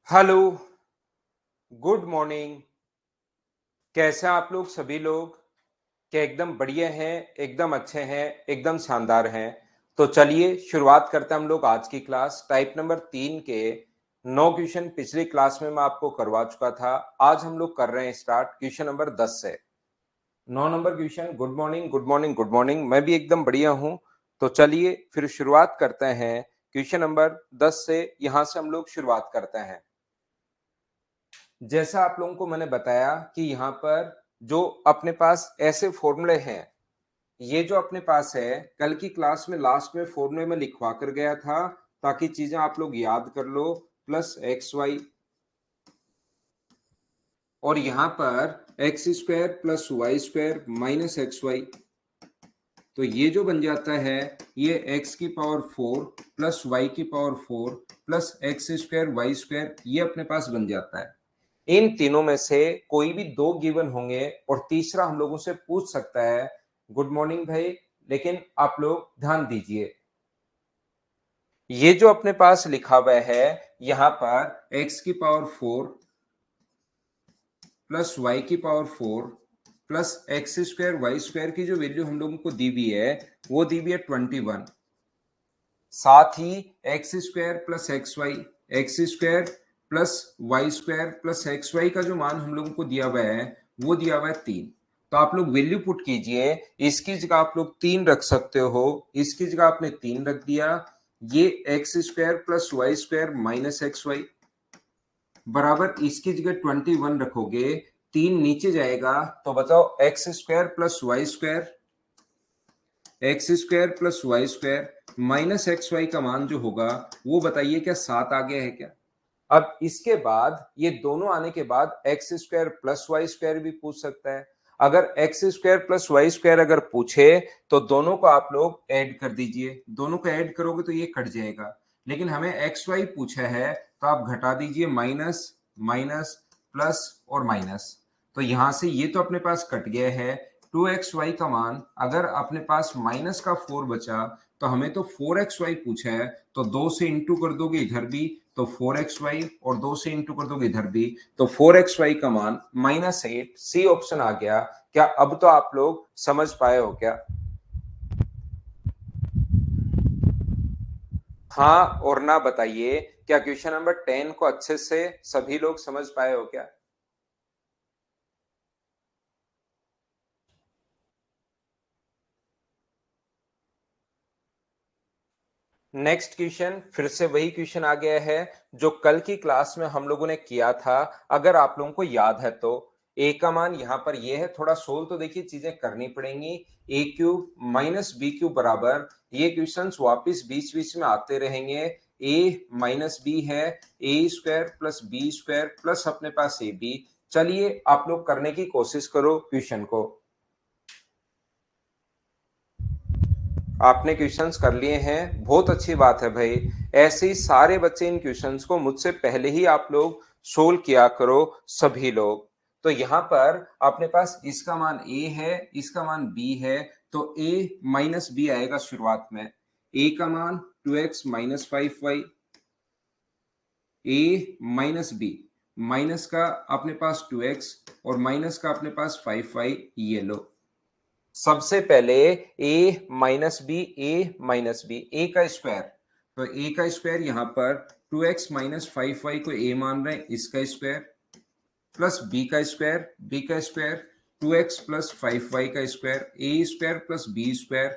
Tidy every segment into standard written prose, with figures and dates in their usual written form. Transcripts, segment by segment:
Hello, good morning. कैसे हैं आप लोग सभी लोग? क्या एकदम बढ़िया हैं, एकदम अच्छे हैं, एकदम शानदार हैं? तो चलिए शुरुआत करते हैं हम लोग आज की क्लास टाइप नंबर 3 के 9 क्वेश्चन पिछली क्लास में मैं आपको करवा चुका था। आज हम लोग कर रहे हैं स्टार्ट क्वेश्चन नंबर 10 से। 9 number question. Good morning, good morning, good morning. मैं भी एकदम बढ़िया हूँ। तो चलिए फिर शुरुआत करते हैं क्वेश्चन नंबर 10 से। यहाँ से हम लोग शुरुआत करते हैं। जैसा आप लोगों को मैंने बताया कि यहाँ पर जो अपने पास ऐसे फॉर्मूले हैं, ये जो अपने पास है कल की क्लास में लास्ट में फॉर्मूले में लिखवा कर गया था ताकि चीजें आप लोग याद कर लो। प्लस एक्स वाई और यहाँ पर X square plus Y square minus X Y. तो ये जो बन जाता है ये एक्स की पावर 4 प्लस वाई की power 4 plus X square Y square ये अपने पास बन जाता है। इन तीनों में से कोई भी दो गिवन होंगे और तीसरा हम लोगों से पूछ सकता है। गुड मॉर्निंग भाई। लेकिन आप लोग ध्यान दीजिए, ये जो अपने पास लिखा हुआ है यहाँ पर x की पावर 4 प्लस वाई की power 4 plus X square Y square की जो वैल्यू हम लोगों को दी हुई है वो दी हुई है 21। साथ ही X square plus X square plus Y square plus X Y का जो मान हम लोगों को दिया हुआ है वो दिया हुआ है 3। तो आप लोग वैल्यू पुट कीजिए। इसकी जगह आप लोग 3 रख सकते हो, इसकी जगह आपने 3 रख दिया। ये X square plus Y square minus X Y बराबर इसकी जगह 21 रखोगे, 3 नीचे जाएगा तो बताओ X square plus Y square X square plus Y square minus X Y का मान जो होगा वो बताइए क्या 7 आ गया है क्या? अब इसके बाद ये दोनों आने के बाद X square plus Y square भी पूछ सकता है। अगर X square plus Y square अगर पूछे तो दोनों को आप लोग ऐड कर दीजिए, दोनों को ऐड करोगे तो ये कट जाएगा। लेकिन हमें एक्स वाई पूछा है तो आप घटा दीजिए, माइनस माइनस प्लस और माइनस। तो यहां से ये तो अपने पास कट गया है। 2xy का मान अगर अपने पास माइनस का 4 बचा तो हमें तो 4xy पूछा है, तो 2 से इंटू कर दोगे इधर भी तो 4xy और 2 से इंटू कर दोगे इधर भी तो 4xy का मान -8। सी ऑप्शन आ गया। क्या अब तो आप लोग समझ पाए हो क्या? हाँ और ना बताइए, क्या क्वेश्चन नंबर 10 को अच्छे से सभी लोग समझ पाए हो क्या? नेक्स्ट क्वेश्चन फिर से वही क्वेश्चन आ गया है जो कल की क्लास में हम लोगों ने किया था। अगर आप लोगों को याद है तो ए का मान यहाँ पर ये है, थोड़ा सोल्व तो देखिए चीजें करनी पड़ेंगी। ए क्यूब माइनस बी क्यूब बराबर, ये क्वेश्चंस वापिस बीच बीच में आते रहेंगे। ए माइनस बी है, ए square plus B square plus अपने पास ए बी। चलिए आप लोग करने की कोशिश करो क्वेश्चन को। आपने क्वेश्चंस कर लिए हैं, बहुत अच्छी बात है भाई। ऐसे ही सारे बच्चे इन क्वेश्चंस को मुझसे पहले ही आप लोग सोल्व किया करो सभी लोग। तो यहाँ पर अपने पास इसका मान a है, इसका मान b है, तो a माइनस बी आएगा शुरुआत में। a का मान 2x minus 5y, a minus B, minus का अपने पास 2x और माइनस का अपने पास 5y। ये लो, सबसे पहले a a का स्क्वायर, तो a का स्क्वायर यहाँ पर 2x माइनस 5y को a मान रहे हैं, इसका स्क्वायर प्लस b का स्क्वायर 2x प्लस 5y का square a square plus b square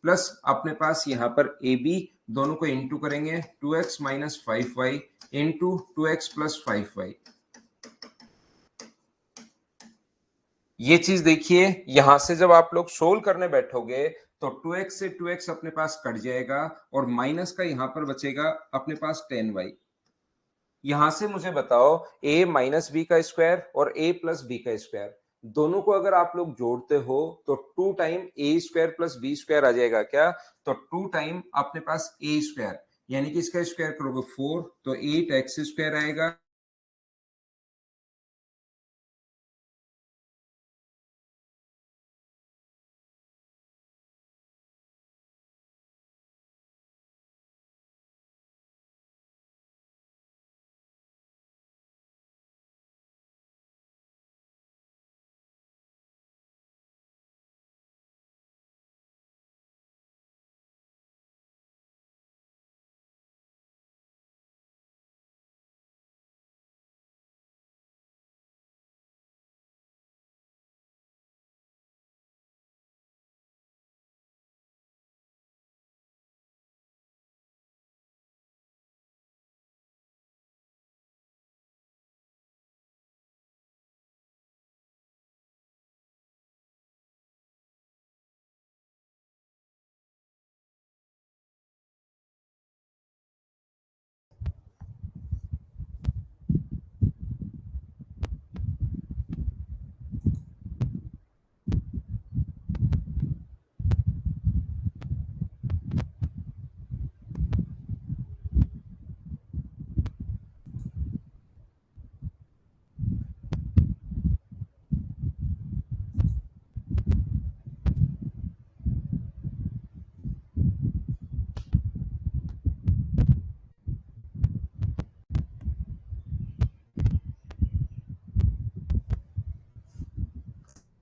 plus अपने पास यहाँ पर ए बी, दोनों को इंटू करेंगे 2x minus 5y into 2x plus 5y। ये चीज देखिए, यहां से जब आप लोग सोल्व करने बैठोगे तो 2x से 2x अपने पास कट जाएगा और माइनस का यहां पर बचेगा अपने पास 10y। यहां से मुझे बताओ a माइनस बी का स्क्वायर और a प्लस बी का स्क्वायर दोनों को अगर आप लोग जोड़ते हो तो 2 टाइम ए स्क्वायर प्लस बी स्क्वायर आ जाएगा क्या? तो 2 टाइम अपने पास ए स्क्वायर, यानी कि इसका स्क्वायर करोगे 4 तो 8x स्क्वायर आएगा।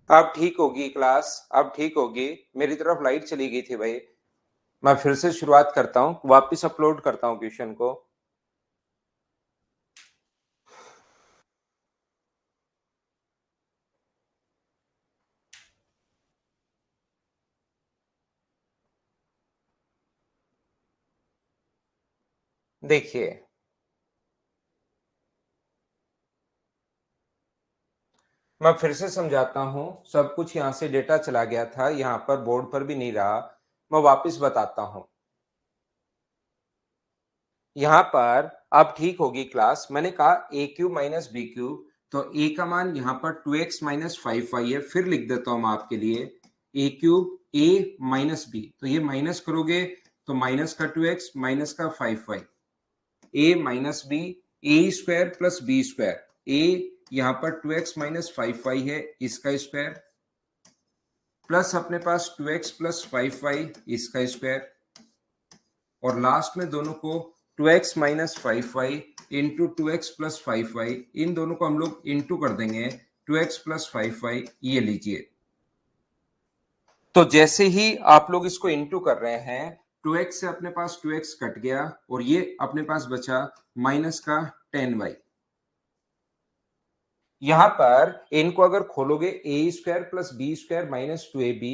अब ठीक होगी क्लास, अब ठीक होगी। मेरी तरफ लाइट चली गई थी भाई। मैं फिर से शुरुआत करता हूँ, वापस अपलोड करता हूँ क्वेश्चन को। देखिए, मैं फिर से समझाता हूँ। सब कुछ यहाँ से डेटा चला गया था, यहाँ पर बोर्ड पर भी नहीं रहा। मैं वापस बताता हूँ। यहाँ पर अब ठीक होगी क्लास। मैंने कहा ए क्यूब माइनस बी क्यूब, तो ए का मान यहाँ पर 2x माइनस 5y है। फिर लिख देता हूँ मैं आपके लिए, ए क्यूब ए माइनस बी, तो ये माइनस करोगे तो माइनस का 2x माइनस का 5y, A minus B, A square plus B square. ए यहाँ पर 2x माइनस 5y है, इसका स्क्वायर, प्लस अपने पास 2x प्लस 5y इसका स्क्वायर, और लास्ट में दोनों को 2x minus 5y into 2x plus 5y, इन दोनों को हम लोग इंटू कर देंगे 2x प्लस 5y, ये लीजिए। तो जैसे ही आप लोग इसको इंटू कर रहे हैं, 2x से अपने पास 2x कट गया और ये अपने पास बचा माइनस का 10y। यहां पर इनको अगर खोलोगे, A square plus B square minus 2ab,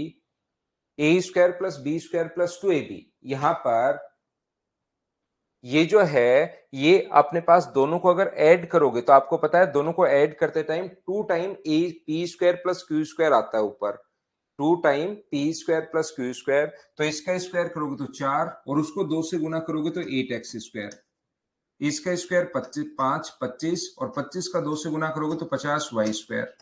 A square plus B square plus 2ab, यहां पर ये जो है, ये अपने पास दोनों को अगर ऐड करोगे तो आपको पता है दोनों को ऐड करते time 2 time A P square plus Q square आता है ऊपर, 2 time P square plus Q square. तो इसका स्क्वायर करोगे तो 4, और उसको 2 से गुना करोगे तो 8x स्क्वायर। इसका स्क्वायर 25 और 25 का 2 से गुना करोगे तो 50y स्क्वायर।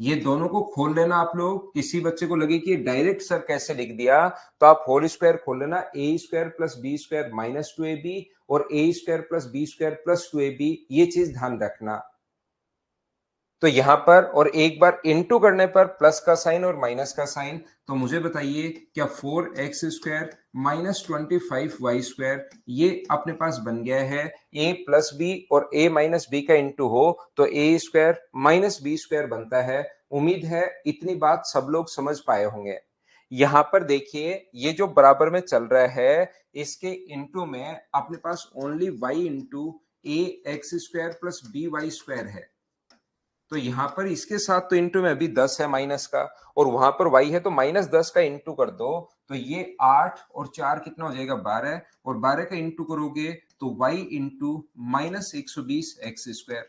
ये दोनों को खोल लेना आप लोग। किसी बच्चे को लगे कि डायरेक्ट सर कैसे लिख दिया, तो आप होल स्क्वायर खोल लेना, A square plus B square minus 2ab और A square plus B square plus 2ab, ये चीज ध्यान रखना। तो यहां पर और एक बार इंटू करने पर प्लस का साइन और माइनस का साइन। तो मुझे बताइए, क्या 4x square minus 25y square ये अपने पास बन गया है a प्लस बी, और a माइनस बी का इंटू हो तो a square minus B square बनता है। उम्मीद है इतनी बात सब लोग समझ पाए होंगे। यहां पर देखिए, ये जो बराबर में चल रहा है, इसके इंटू में अपने पास only y into A X square plus B Y square है। तो यहां पर इसके साथ तो इंटू में अभी 10 है माइनस का, और वहां पर y है तो माइनस 10 का इंटू कर दो, तो ये 8 और 4 कितना हो जाएगा 12, और 12 का इंटू करोगे तो y into minus 120 x square.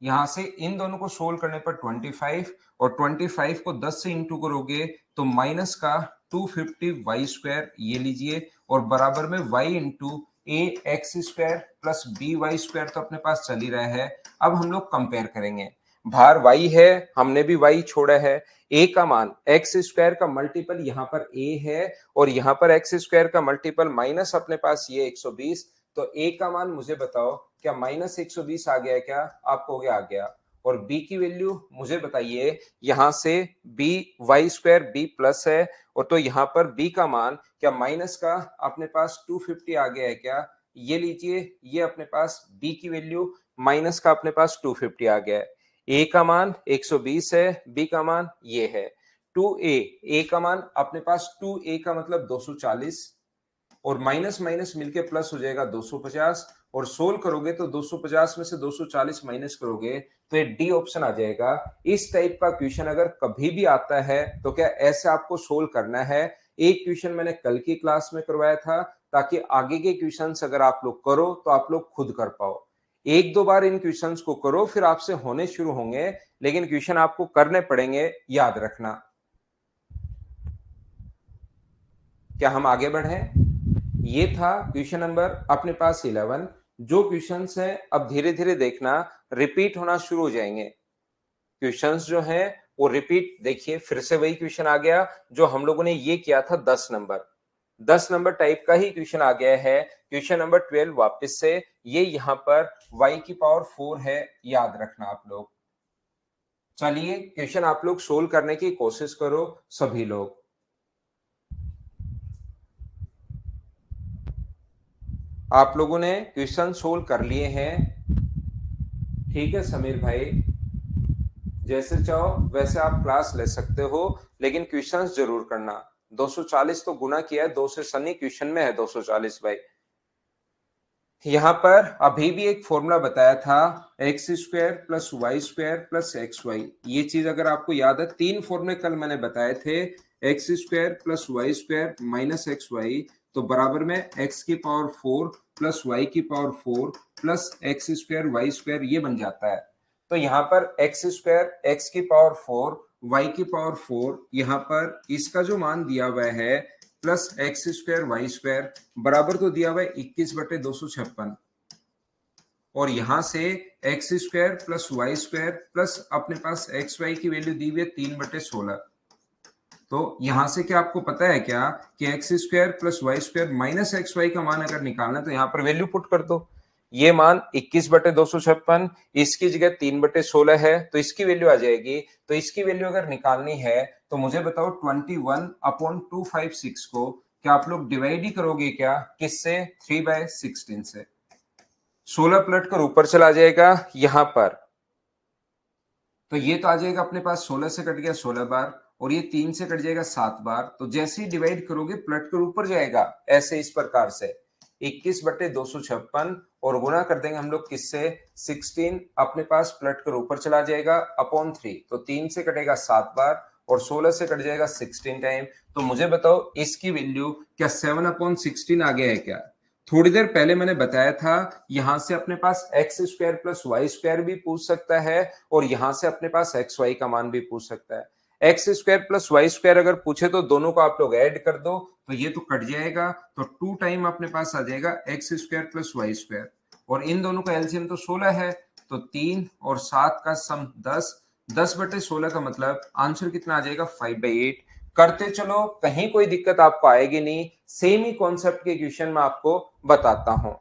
यहां से इन दोनों को सोल्व करने पर 25, और 25 को 10 से इंटू करोगे तो माइनस का 250 वाई स्क्वायर, ये लीजिए, और बराबर में y into A X square plus B Y square तो अपने पास चल ही रहा है। अब हम लोग कंपेयर करेंगे। भार y है, हमने भी y छोड़ा है। a का मान एक्स स्क्वायर का मल्टीपल यहाँ पर a है, और यहाँ पर एक्स स्क्वायर का मल्टीपल माइनस अपने पास ये 120। तो a का मान मुझे बताओ, क्या माइनस 120 आ गया? क्या आप कहोगे आ गया। और b की वैल्यू मुझे बताइए, यहां से b Y square b plus है, और तो यहां पर b का मान क्या माइनस का अपने पास 250 आ गया है क्या? ये लीजिए, ये अपने पास b की वैल्यू माइनस का अपने पास 250 आ गया है। a का मान 120 है, b का मान ये है 2a। a का मान अपने पास 2a का मतलब 240, और माइनस माइनस मिलके प्लस हो जाएगा 250, और सोल्व करोगे तो 250 में से 240 माइनस करोगे तो ये डी ऑप्शन आ जाएगा। इस टाइप का क्वेश्चन अगर कभी भी आता है तो क्या ऐसे आपको सोल्व करना है। एक क्वेश्चन मैंने कल की क्लास में करवाया था, ताकि आगे के क्वेश्चंस अगर आप लोग करो तो आप लोग खुद कर पाओ। एक दो बार इन क्वेश्चंस को करो, फिर आपसे होने शुरू होंगे, लेकिन क्वेश्चन आपको करने पड़ेंगे, याद रखना। क्या हम आगे बढ़े? ये था क्वेश्चन नंबर अपने पास 11। जो क्वेश्चंस हैं अब धीरे धीरे देखना रिपीट होना शुरू हो जाएंगे। क्वेश्चंस जो हैं वो रिपीट, देखिए फिर से वही क्वेश्चन आ गया जो हम लोगों ने ये किया था 10 नंबर टाइप का ही क्वेश्चन आ गया है। क्वेश्चन नंबर 12 वापस से, ये यहां पर y की पावर 4 है, याद रखना आप लोग। चलिए क्वेश्चन आप लोग सोल्व करने की कोशिश करो सभी लोग। आप लोगों ने क्वेश्चन सोल्व कर लिए हैं, ठीक है समीर भाई? जैसे चाहो वैसे आप क्लास ले सकते हो, लेकिन क्वेश्चंस जरूर करना। 240 तो गुना किया है 2 से सनी, क्वेश्चन में है 240 भाई। यहाँ पर अभी भी एक फॉर्मूला बताया था, X square plus Y square plus X Y. ये चीज अगर आपको याद है, 3 फॉर्मूले कल मैंने बताए थे, X square plus Y square minus X Y तो बराबर में एक्स की पावर 4 प्लस वाई की power 4 plus X square Y square, ये बन जाता है। तो यहाँ पर एक्स स्क्वायर एक्स की पावर 4 वाई की पावर 4, यहाँ पर इसका जो मान दिया हुआ है plus X square Y square बराबर तो दिया हुआ है 21/256, और यहां से X square plus Y square plus अपने पास एक्स वाई की वैल्यू दी हुई है 3/16। तो यहां से क्या आपको पता है क्या कि X square plus Y square minus X Y का मान अगर निकालना है तो यहां पर वैल्यू पुट कर दो। ये मान 21/256, इसकी जगह 3/16 है तो इसकी वैल्यू आ जाएगी। तो इसकी वैल्यू अगर निकालनी है तो मुझे बताओ 21/256 को क्या आप लोग डिवाइड ही करोगे क्या, किससे, 3/16 से। 16 पलट कर ऊपर चला जाएगा यहां पर, तो ये तो आ जाएगा अपने पास 16 से कट गया 16 बार, और ये 3 से कट जाएगा 7 बार। तो जैसे ही डिवाइड करोगे पलट कर ऊपर जाएगा, ऐसे इस प्रकार से 21/256, और गुणा कर देंगे हम लोग किससे, 16, अपने पास पलट कर ऊपर चला जाएगा अपॉन 3, तो 3 से कटेगा 7 बार और 16 से कट जाएगा 16 टाइम। तो मुझे बताओ इसकी वैल्यू क्या 7/16 आ गया है क्या। थोड़ी देर पहले मैंने बताया था यहां से अपने पास X square plus Y square भी पूछ सकता है, और यहां से अपने पास एक्स वाई का मान भी पूछ सकता है। X square plus Y square अगर पूछे तो दोनों को आप लोग ऐड कर दो, तो ये तो कट जाएगा, तो 2 टाइम अपने पास आ जाएगा X square plus Y square, और इन दोनों का एलसीएम तो 16 है, तो 3 और 7 का सम 10, 10/16 का मतलब आंसर कितना आ जाएगा 5/8। करते चलो, कहीं कोई दिक्कत आपको आएगी नहीं, सेम ही कॉन्सेप्ट के क्वेश्चन में आपको बताता हूं।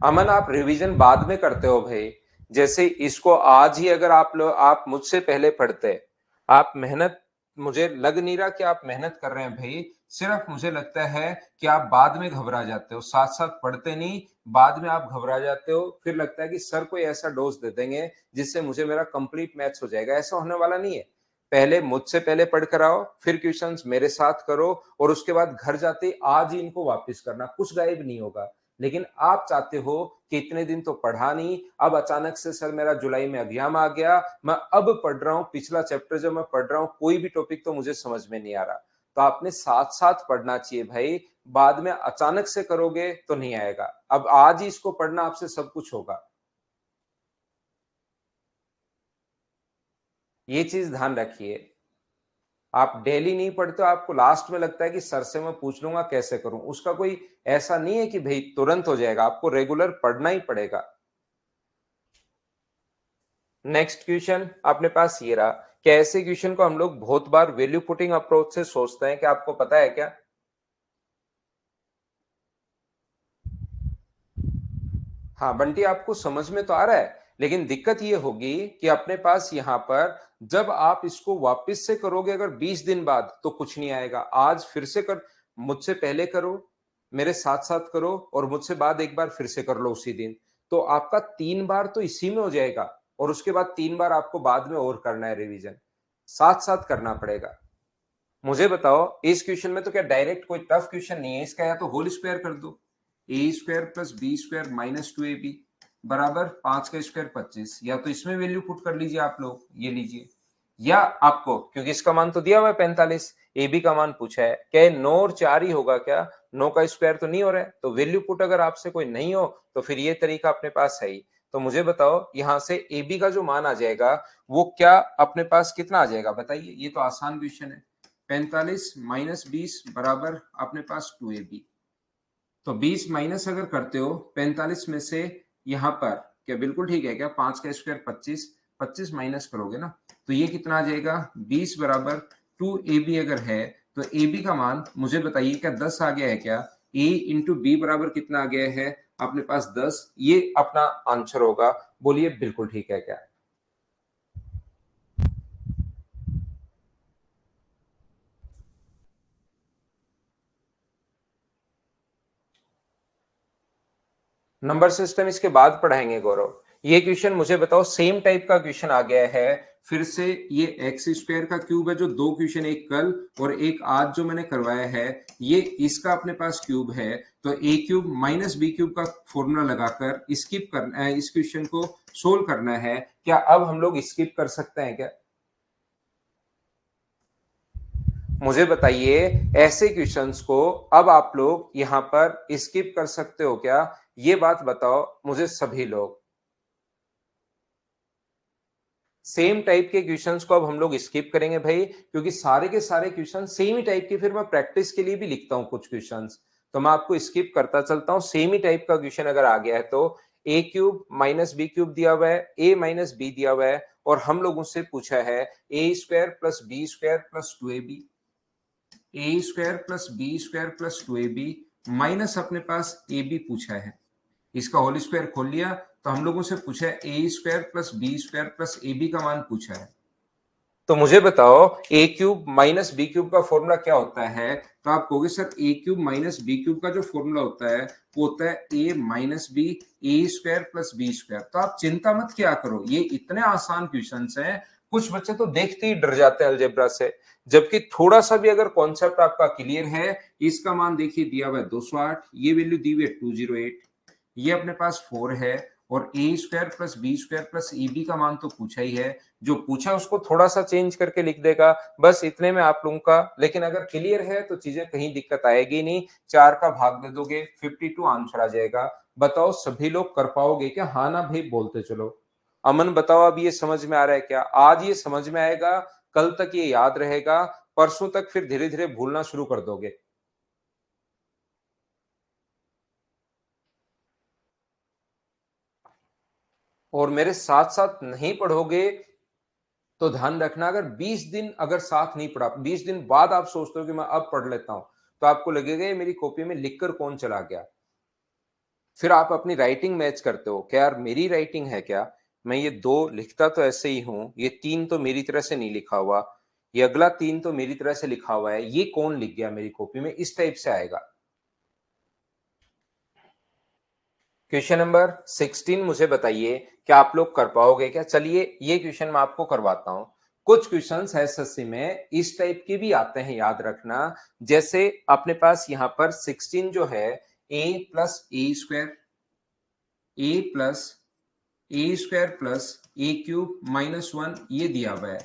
अमन आप रिवीजन बाद में करते हो भाई, जैसे इसको आज ही अगर आप लोग, आप मुझसे पहले पढ़ते, आप मेहनत, मुझे लग नहीं रहा कि आप मेहनत कर रहे हैं भाई, सिर्फ मुझे लगता है कि आप बाद में घबरा जाते हो, साथ साथ पढ़ते नहीं, बाद में आप घबरा जाते हो, फिर लगता है कि सर कोई ऐसा डोज दे देंगे जिससे मुझे मेरा कंप्लीट मैथ्स हो जाएगा। ऐसा होने वाला नहीं है। पहले मुझसे पहले पढ़ कर आओ, फिर क्वेश्चंस मेरे साथ करो, और उसके बाद घर जाते आज ही इनको वापस करना, कुछ गायब नहीं होगा। लेकिन आप चाहते हो कि इतने दिन तो पढ़ा नहीं, अब अचानक से सर मेरा जुलाई में एग्जाम आ गया, मैं अब पढ़ रहा हूं, पिछला चैप्टर जो मैं पढ़ रहा हूं कोई भी टॉपिक तो मुझे समझ में नहीं आ रहा। तो आपने साथ साथ पढ़ना चाहिए भाई, बाद में अचानक से करोगे तो नहीं आएगा। अब आज ही इसको पढ़ना, आपसे सब कुछ होगा, ये चीज ध्यान रखिए। आप डेली नहीं पढ़ते हो, आपको लास्ट में लगता है कि सर से मैं पूछ लूंगा कैसे करूं, उसका कोई ऐसा नहीं है कि भाई तुरंत हो जाएगा, आपको रेगुलर पढ़ना ही पड़ेगा। नेक्स्ट क्वेश्चन अपने पास ये रहा, क्या ऐसे क्वेश्चन को हम लोग बहुत बार वैल्यू पुटिंग अप्रोच से सोचते हैं, क्या आपको पता है क्या। हाँ बंटी, आपको समझ में तो आ रहा है, लेकिन दिक्कत ये होगी कि अपने पास यहां पर जब आप इसको वापस से करोगे अगर 20 दिन बाद, तो कुछ नहीं आएगा। आज फिर से कर, मुझसे पहले करो, मेरे साथ साथ करो, और मुझसे बाद एक बार फिर से कर लो उसी दिन, तो आपका 3 बार तो इसी में हो जाएगा, और उसके बाद 3 बार आपको बाद में और करना है रिवीजन, साथ साथ करना पड़ेगा। मुझे बताओ इस क्वेश्चन में तो क्या डायरेक्ट कोई टफ क्वेश्चन नहीं है, इसका या तो होल स्क्वायर कर दो, A square plus B square minus 2ab बराबर 5 का स्क्वायर 25, या तो इसमें वैल्यू पुट कर लीजिए आप लोग, ये लीजिए, या आपको क्योंकि इसका मान तो दिया हुआ है 45, ए बी का मान पूछा है, क्या 9 और 4 ही होगा क्या, 9 का स्क्वायर तो नहीं हो रहा है, तो वैल्यू पुट अगर आपसे कोई नहीं हो तो फिर ये तरीका अपने पास है ही। तो मुझे बताओ यहां से ए बी का जो मान आ जाएगा वो क्या अपने पास कितना आ जाएगा, बताइए, ये तो आसान क्वेश्चन है। 45 माइनस 20 बराबर अपने पास 2ab, तो 20 माइनस अगर करते हो 45 में से, यहां पर क्या बिल्कुल ठीक है क्या, 5 का स्क्वायर 25, 25 माइनस करोगे ना तो ये कितना आ जाएगा 20 बराबर 2ab अगर है, तो ab का मान मुझे बताइए क्या 10 आ गया है क्या, a इंटू बी बराबर कितना आ गया है अपने पास 10, ये अपना आंसर होगा। बोलिए बिल्कुल ठीक है क्या। नंबर सिस्टम इसके बाद पढ़ाएंगे गौरव। ये क्वेश्चन मुझे बताओ, सेम टाइप का क्वेश्चन आ गया है फिर से। ये एक्स स्क्वायर का क्यूब है, जो दो क्वेश्चन, एक कल और एक आज जो मैंने करवाया है, ये इसका अपने पास क्यूब है। तो ए क्यूब माइनस बी क्यूब का फॉर्मूला लगाकर स्किप करना है, इस क्वेश्चन को सोल्व करना है। क्या अब हम लोग स्किप कर सकते हैं क्या? मुझे बताइए, ऐसे क्वेश्चंस को अब आप लोग यहां पर स्किप कर सकते हो क्या? ये बात बताओ मुझे सभी लोग। सेम टाइप के क्वेश्चंस को अब हम लोग स्किप करेंगे भाई, क्योंकि सारे के सारे क्वेश्चन सेम ही टाइप के, फिर मैं प्रैक्टिस के लिए भी लिखता हूं कुछ क्वेश्चंस, तो मैं आपको स्किप करता चलता हूं। सेम ही टाइप का क्वेश्चन अगर आ गया है तो ए क्यूब माइनस बी क्यूब दिया हुआ है, ए माइनस बी दिया हुआ है, और हम लोगों से पूछा है ए square plus B square plus two A B, A square plus B square plus two A B minus अपने पास ए बी पूछा है। इसका होल स्क्वायर खोल लिया तो हम लोगों से पूछा है ए square plus B square plus A B का मान पूछा है। तो मुझे बताओ, A cube minus B cube का फॉर्मूला क्या होता है? तो आप कहोगे sir A cube minus B cube का जो फॉर्मूला होता है वो होता है A minus B, A square plus B square. तो आप चिंता मत किया करो, ये इतने आसान क्वेश्चंस हैं, कुछ बच्चे तो देखते ही डर जाते हैं अलजेब्रा से। जबकि थोड़ा सा भी अगर कॉन्सेप्ट आपका क्लियर है, इसका मान देखिए दिया हुआ है 208, ये वैल्यू दी हुई है 208, ये अपने पास 4 है, और A square plus B square plus E B का मान तो पूछा ही है। जो पूछा उसको थोड़ा सा चेंज करके लिख देगा, बस इतने में आप लोगों का। लेकिन अगर क्लियर है तो चीजें कहीं दिक्कत आएगी नहीं, 4 का भाग दे दोगे 52 आंसर आ जाएगा। बताओ सभी लोग कर पाओगे क्या? हाँ ना भाई बोलते चलो। अमन बताओ, अब ये समझ में आ रहा है क्या? आज ये समझ में आएगा, कल तक ये याद रहेगा, परसों तक फिर धीरे धीरे भूलना शुरू कर दोगे। और मेरे साथ साथ नहीं पढ़ोगे तो ध्यान रखना, अगर 20 दिन अगर साथ नहीं पढ़ा, 20 दिन बाद आप सोचते हो कि मैं अब पढ़ लेता हूं, तो आपको लगेगा ये मेरी कॉपी में लिखकर कौन चला गया। फिर आप अपनी राइटिंग मैच करते हो, क्या यार मेरी राइटिंग है क्या? मैं ये दो लिखता तो ऐसे ही हूं, ये तीन तो मेरी तरह से नहीं लिखा हुआ, ये अगला तीन तो मेरी तरह से लिखा हुआ है, ये कौन लिख गया मेरी कॉपी में? इस टाइप से आएगा। क्वेश्चन नंबर 16 मुझे बताइए, क्या आप लोग कर पाओगे क्या? चलिए ये क्वेश्चन मैं आपको करवाता हूं। कुछ क्वेश्चंस एसएससी में इस टाइप के भी आते हैं, याद रखना। जैसे अपने पास यहां पर 16 जो है, ए प्लस ए स्क्वायर, ए प्लस ए स्क्वायर प्लस ए क्यूब माइनस वन, ये दिया हुआ है।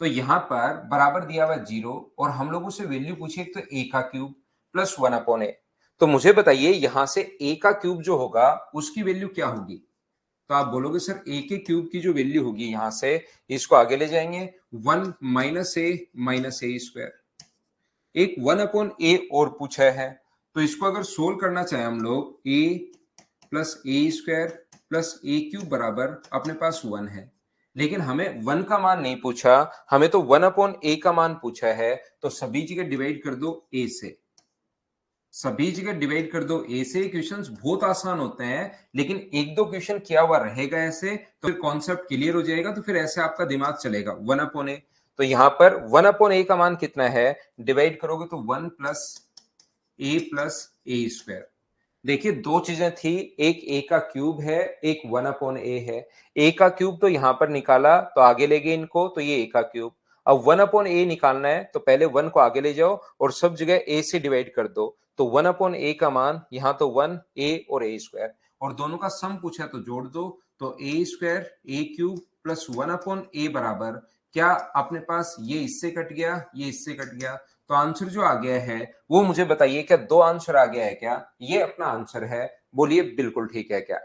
तो यहां पर बराबर दिया हुआ है 0, और हम लोगों से वैल्यू पूछी एक तो ए का क्यूब प्लस वन अपॉन ए। तो मुझे बताइए यहां से ए का क्यूब जो होगा उसकी वैल्यू क्या होगी? तो आप बोलोगे सर ए के क्यूब की जो वैल्यू होगी, यहां से इसको आगे ले जाएंगे, 1 - a - a स्क्वायर। एक 1/a और पूछा है, तो इसको अगर सोल्व करना चाहे हम लोग, a plus A square plus A cube बराबर अपने पास 1 है। लेकिन हमें 1 का मान नहीं पूछा, हमें तो 1/a का मान पूछा है। तो सभी जगह डिवाइड कर दो a से, सभी जगह डिवाइड कर दो ए से। क्वेश्चंस बहुत आसान होते हैं, लेकिन एक दो क्वेश्चन किया हुआ रहेगा ऐसे, तो फिर कॉन्सेप्ट क्लियर हो जाएगा, तो फिर ऐसे आपका दिमाग चलेगा। 1/a, तो यहां पर 1/a का मान कितना है? डिवाइड करोगे तो 1 + a स्क्वायर। देखिए दो चीजें थी, एक ए का क्यूब है, एक 1/a है। ए का क्यूब तो यहां पर निकाला, तो आगे ले गए इनको, तो ये ए का क्यूब। अब 1/a निकालना है तो पहले 1 को आगे ले जाओ और सब जगह ए से डिवाइड कर दो। तो 1/a का मान यहां तो 1 a और a स्क्वायर, और दोनों का सम पूछा तो जोड़ दो। तो ए स्क्वायर ए क्यूब प्लस 1/a बराबर, क्या अपने पास ये इससे कट गया, ये इससे कट गया, तो आंसर जो आ गया है वो मुझे बताइए, क्या दो आंसर आ गया है क्या? ये अपना आंसर है, बोलिए बिल्कुल ठीक है क्या?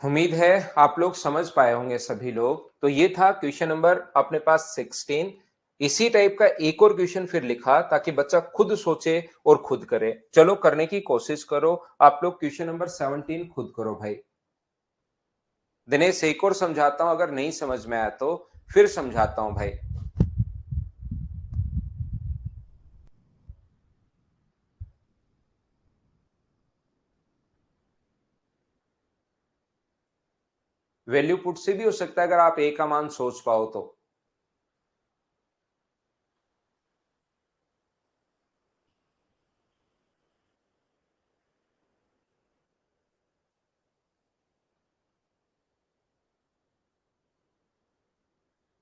उम्मीद है आप लोग समझ पाए होंगे सभी लोग। तो ये था क्वेश्चन नंबर अपने पास 16। इसी टाइप का एक और क्वेश्चन फिर लिखा ताकि बच्चा खुद सोचे और खुद करे। चलो करने की कोशिश करो, आप लोग क्वेश्चन नंबर 17 खुद करो भाई। दिनेश एक और समझाता हूं, अगर नहीं समझ में आया तो फिर समझाता हूं भाई। वैल्यू पुट से भी हो सकता है, अगर आप ए का मान सोच पाओ तो।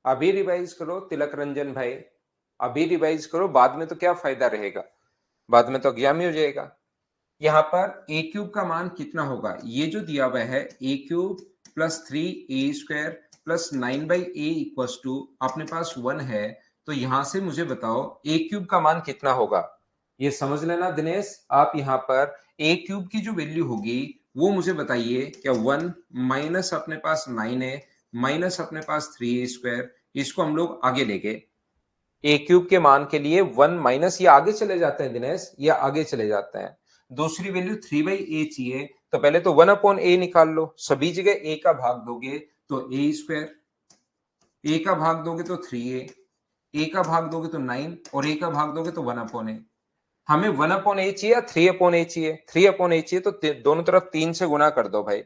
अभी रिवाइज करो तिलक रंजन भाई, अभी रिवाइज करो, बाद में तो क्या फायदा रहेगा, बाद में तो अज्ञामी हो जाएगा। यहाँ पर ए क्यूब का मान कितना होगा, ये जो दिया हुआ है ए cube plus 3a² plus 9/a equals to अपने पास 1 है, तो यहां से मुझे बताओ ए क्यूब का मान कितना होगा। ये समझ लेना दिनेश, आप यहाँ पर ए क्यूब की जो वैल्यू होगी वो मुझे बताइए, क्या 1 माइनस अपने पास 9a माइनस अपने पास 3a², इसको हम लोग आगे लेके ए क्यूब के मान के लिए 1 माइनस, ये आगे चले जाते हैं दिनेश, ये आगे चले जाते हैं। दूसरी वैल्यू 3/a चाहिए, तो पहले तो 1/a निकाल लो, सभी जगह a का भाग दोगे तो a², a का भाग दोगे तो 3a, a का भाग दोगे तो 9 और a का भाग दोगे तो 1/a। हमें 1/a चाहिए या 3/a चाहिए, 3/a चाहिए, तो दोनों तरफ 3 से गुना कर दो भाई,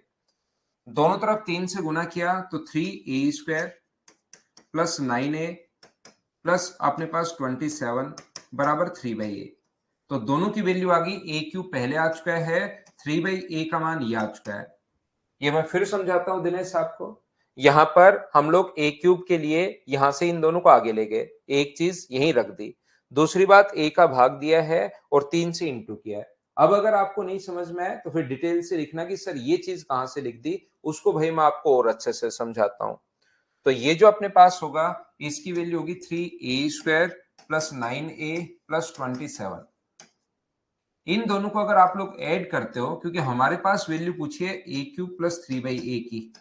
दोनों तरफ 3 से गुना किया तो 3a² प्लस 9a प्लस अपने पास 27 बराबर 3/a। तो दोनों की वैल्यू आ गई, ए क्यूब पहले आ चुका है, 3/a का मान ये आ चुका है। ये मैं फिर समझाता हूं दिनेश आपको, यहां पर हम लोग ए क्यूब के लिए यहां से इन दोनों को आगे ले गए, एक चीज यहीं रख दी, दूसरी बात ए का भाग दिया है और 3 से इंटू किया है। अब अगर आपको नहीं समझ में आए तो फिर डिटेल से लिखना कि सर ये चीज कहां से लिख दी, उसको भाई मैं आपको और अच्छे से समझाता हूं। तो ये जो अपने पास होगा इसकी वैल्यू होगी 3a² प्लस 9a प्लस 27। इन दोनों को अगर आप लोग ऐड करते हो, क्योंकि हमारे पास वैल्यू पूछी है ए क्यूब प्लस 3/a की,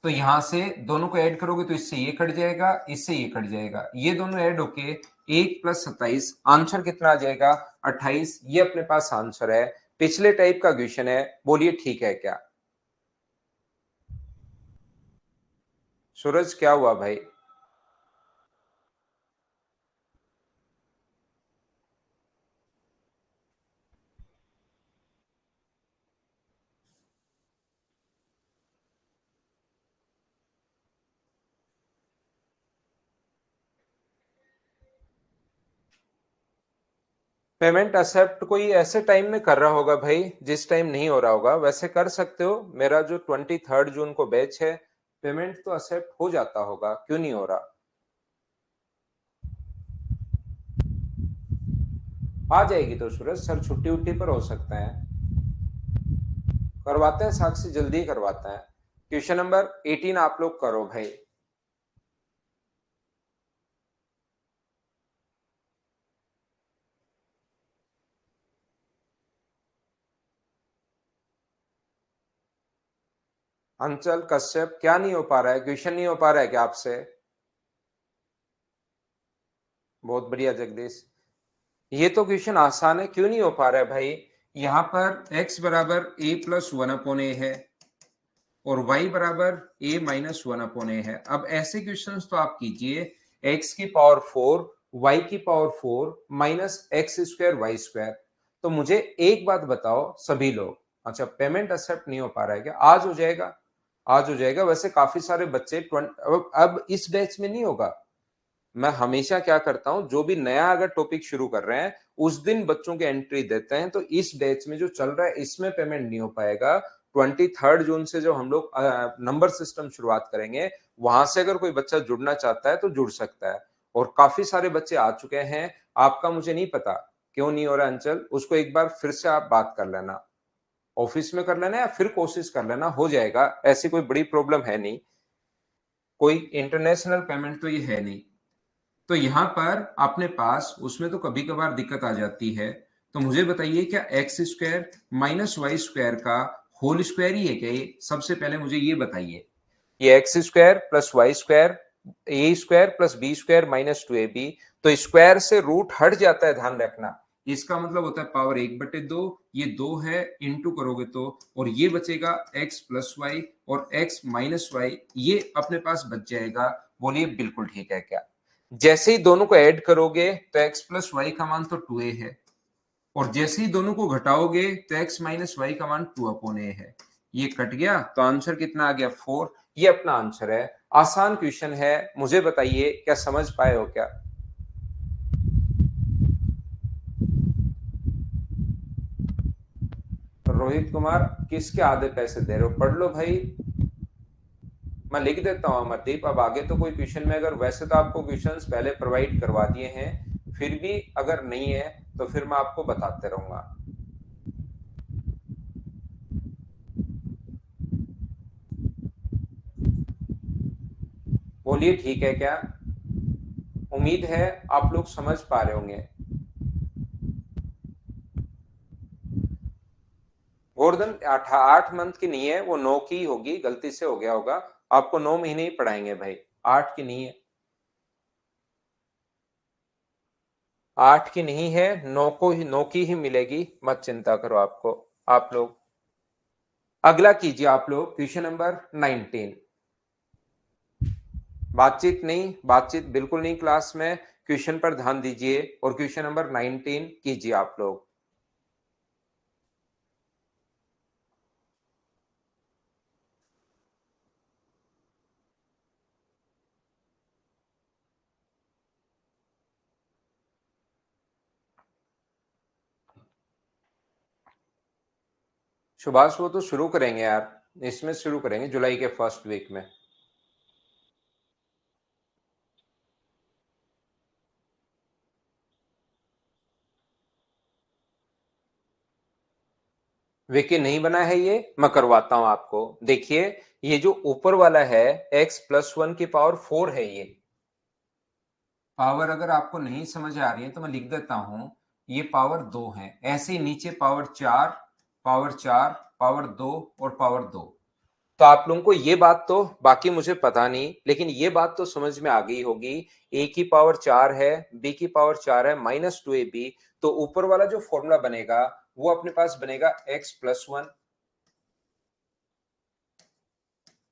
तो यहां से दोनों को ऐड करोगे तो इससे ये कट जाएगा, इससे ये कट जाएगा, ये दोनों ऐड होके 1 प्लस 27, आंसर कितना आ जाएगा 28। ये अपने पास आंसर है, पिछले टाइप का क्वेश्चन है, बोलिए ठीक है क्या। सूरज क्या हुआ भाई? पेमेंट एक्सेप्ट कोई ऐसे टाइम में कर रहा होगा भाई जिस टाइम नहीं हो रहा होगा, वैसे कर सकते हो, मेरा जो 23 जून को बैच है पेमेंट तो एक्सेप्ट हो जाता होगा, क्यों नहीं हो रहा। आ जाएगी तो सूरज सर छुट्टी उट्टी पर हो सकता है, करवाते हैं साक्षी, जल्दी करवाते हैं। क्वेश्चन नंबर 18 आप लोग करो भाई। अंचल कश्यप क्या नहीं हो पा रहा है, क्वेश्चन नहीं हो पा रहा है क्या आपसे? बहुत बढ़िया जगदीश, ये तो क्वेश्चन आसान है, क्यों नहीं हो पा रहा है भाई। यहां पर x बराबर a प्लस 1/a है और y बराबर a माइनस 1/a है। अब ऐसे क्वेश्चंस तो आप कीजिए x की पावर 4 y की पावर 4 माइनस x²y²। तो मुझे एक बात बताओ सभी लोग, अच्छा पेमेंट एक्सेप्ट नहीं हो पा रहा है क्या, आज हो जाएगा, आज हो जाएगा। वैसे काफी सारे बच्चे अब इस बैच में नहीं होगा, मैं हमेशा क्या करता हूं, जो भी नया अगर टॉपिक शुरू कर रहे हैं उस दिन बच्चों की एंट्री देते हैं, तो इस बैच में जो चल रहा है इसमें पेमेंट नहीं हो पाएगा। 23 जून से जो हम लोग नंबर सिस्टम शुरुआत करेंगे, वहां से अगर कोई बच्चा जुड़ना चाहता है तो जुड़ सकता है, और काफी सारे बच्चे आ चुके हैं। आपका मुझे नहीं पता क्यों नहीं हो रहा अंचल, उसको एक बार फिर से आप बात कर लेना, ऑफिस में कर लेना या फिर कोशिश कर लेना, हो जाएगा, ऐसी कोई बड़ी प्रॉब्लम है नहीं, कोई इंटरनेशनल पेमेंट तो ये है नहीं। तो यहाँ पर अपने पास उसमें तो कभी कभार दिक्कत आ जाती है, तो मुझे बताइए क्या x² माइनस y² का होल स्क्वायर ही है क्या ये, सबसे पहले मुझे ये बताइए। ये x² plus y² a² plus b² minus 2ab, तो स्क्वायर से रूट हट जाता है, ध्यान रखना, इसका मतलब होता है पावर 1/2, ये 2 है, इंटू करोगे तो, और ये बचेगा x प्लस वाई और x माइनस वाई, ये अपने पास बच जाएगा। बोलिए बिल्कुल ठीक है क्या। जैसे ही दोनों को ऐड करोगे तो x प्लस वाई का मान तो 2a है, और जैसे ही दोनों को घटाओगे तो x माइनस वाई का मान 2/a है, ये कट गया तो आंसर कितना आ गया 4। ये अपना आंसर है, आसान क्वेश्चन है, मुझे बताइए क्या समझ पाए हो क्या। रोहित कुमार किसके आधे पैसे दे रहे हो, पढ़ लो भाई। मैं लिख देता हूँ अमरदीप। अब आगे तो कोई क्वेश्चन में, अगर वैसे तो आपको क्वेश्चंस पहले प्रोवाइड करवा दिए हैं, फिर भी अगर नहीं है तो फिर मैं आपको बताते रहूंगा। बोलिए ठीक है क्या? उम्मीद है आप लोग समझ पा रहे होंगे। गोवर्धन 8 मंथ की नहीं है, वो 9 की होगी, गलती से हो गया होगा। आपको 9 महीने ही पढ़ाएंगे भाई, 8 की नहीं है। 8 की नहीं है, 9 की ही मिलेगी, मत चिंता करो आपको। आप लोग अगला कीजिए, आप लोग क्वेश्चन नंबर 19। बातचीत नहीं, बातचीत बिल्कुल नहीं क्लास में, क्वेश्चन पर ध्यान दीजिए और क्वेश्चन नंबर 19 कीजिए आप लोग। सुभाष वो तो शुरू करेंगे यार, इसमें शुरू करेंगे जुलाई के फर्स्ट वीक में। विकी नहीं बना है, ये मैं करवाता हूं आपको। देखिए, ये जो ऊपर वाला है x+1 की पावर 4 है, ये पावर अगर आपको नहीं समझ आ रही है तो मैं लिख देता हूं, ये पावर 2 है। ऐसे ही नीचे पावर 4, पावर 4, पावर 2 और पावर 2। तो आप लोगों को ये बात तो, बाकी मुझे पता नहीं, लेकिन ये बात तो समझ में आ गई होगी। ए की पावर 4 है, बी की पावर 4 है, -2ab। तो ऊपर वाला जो फॉर्मूला बनेगा वो अपने पास बनेगा x+1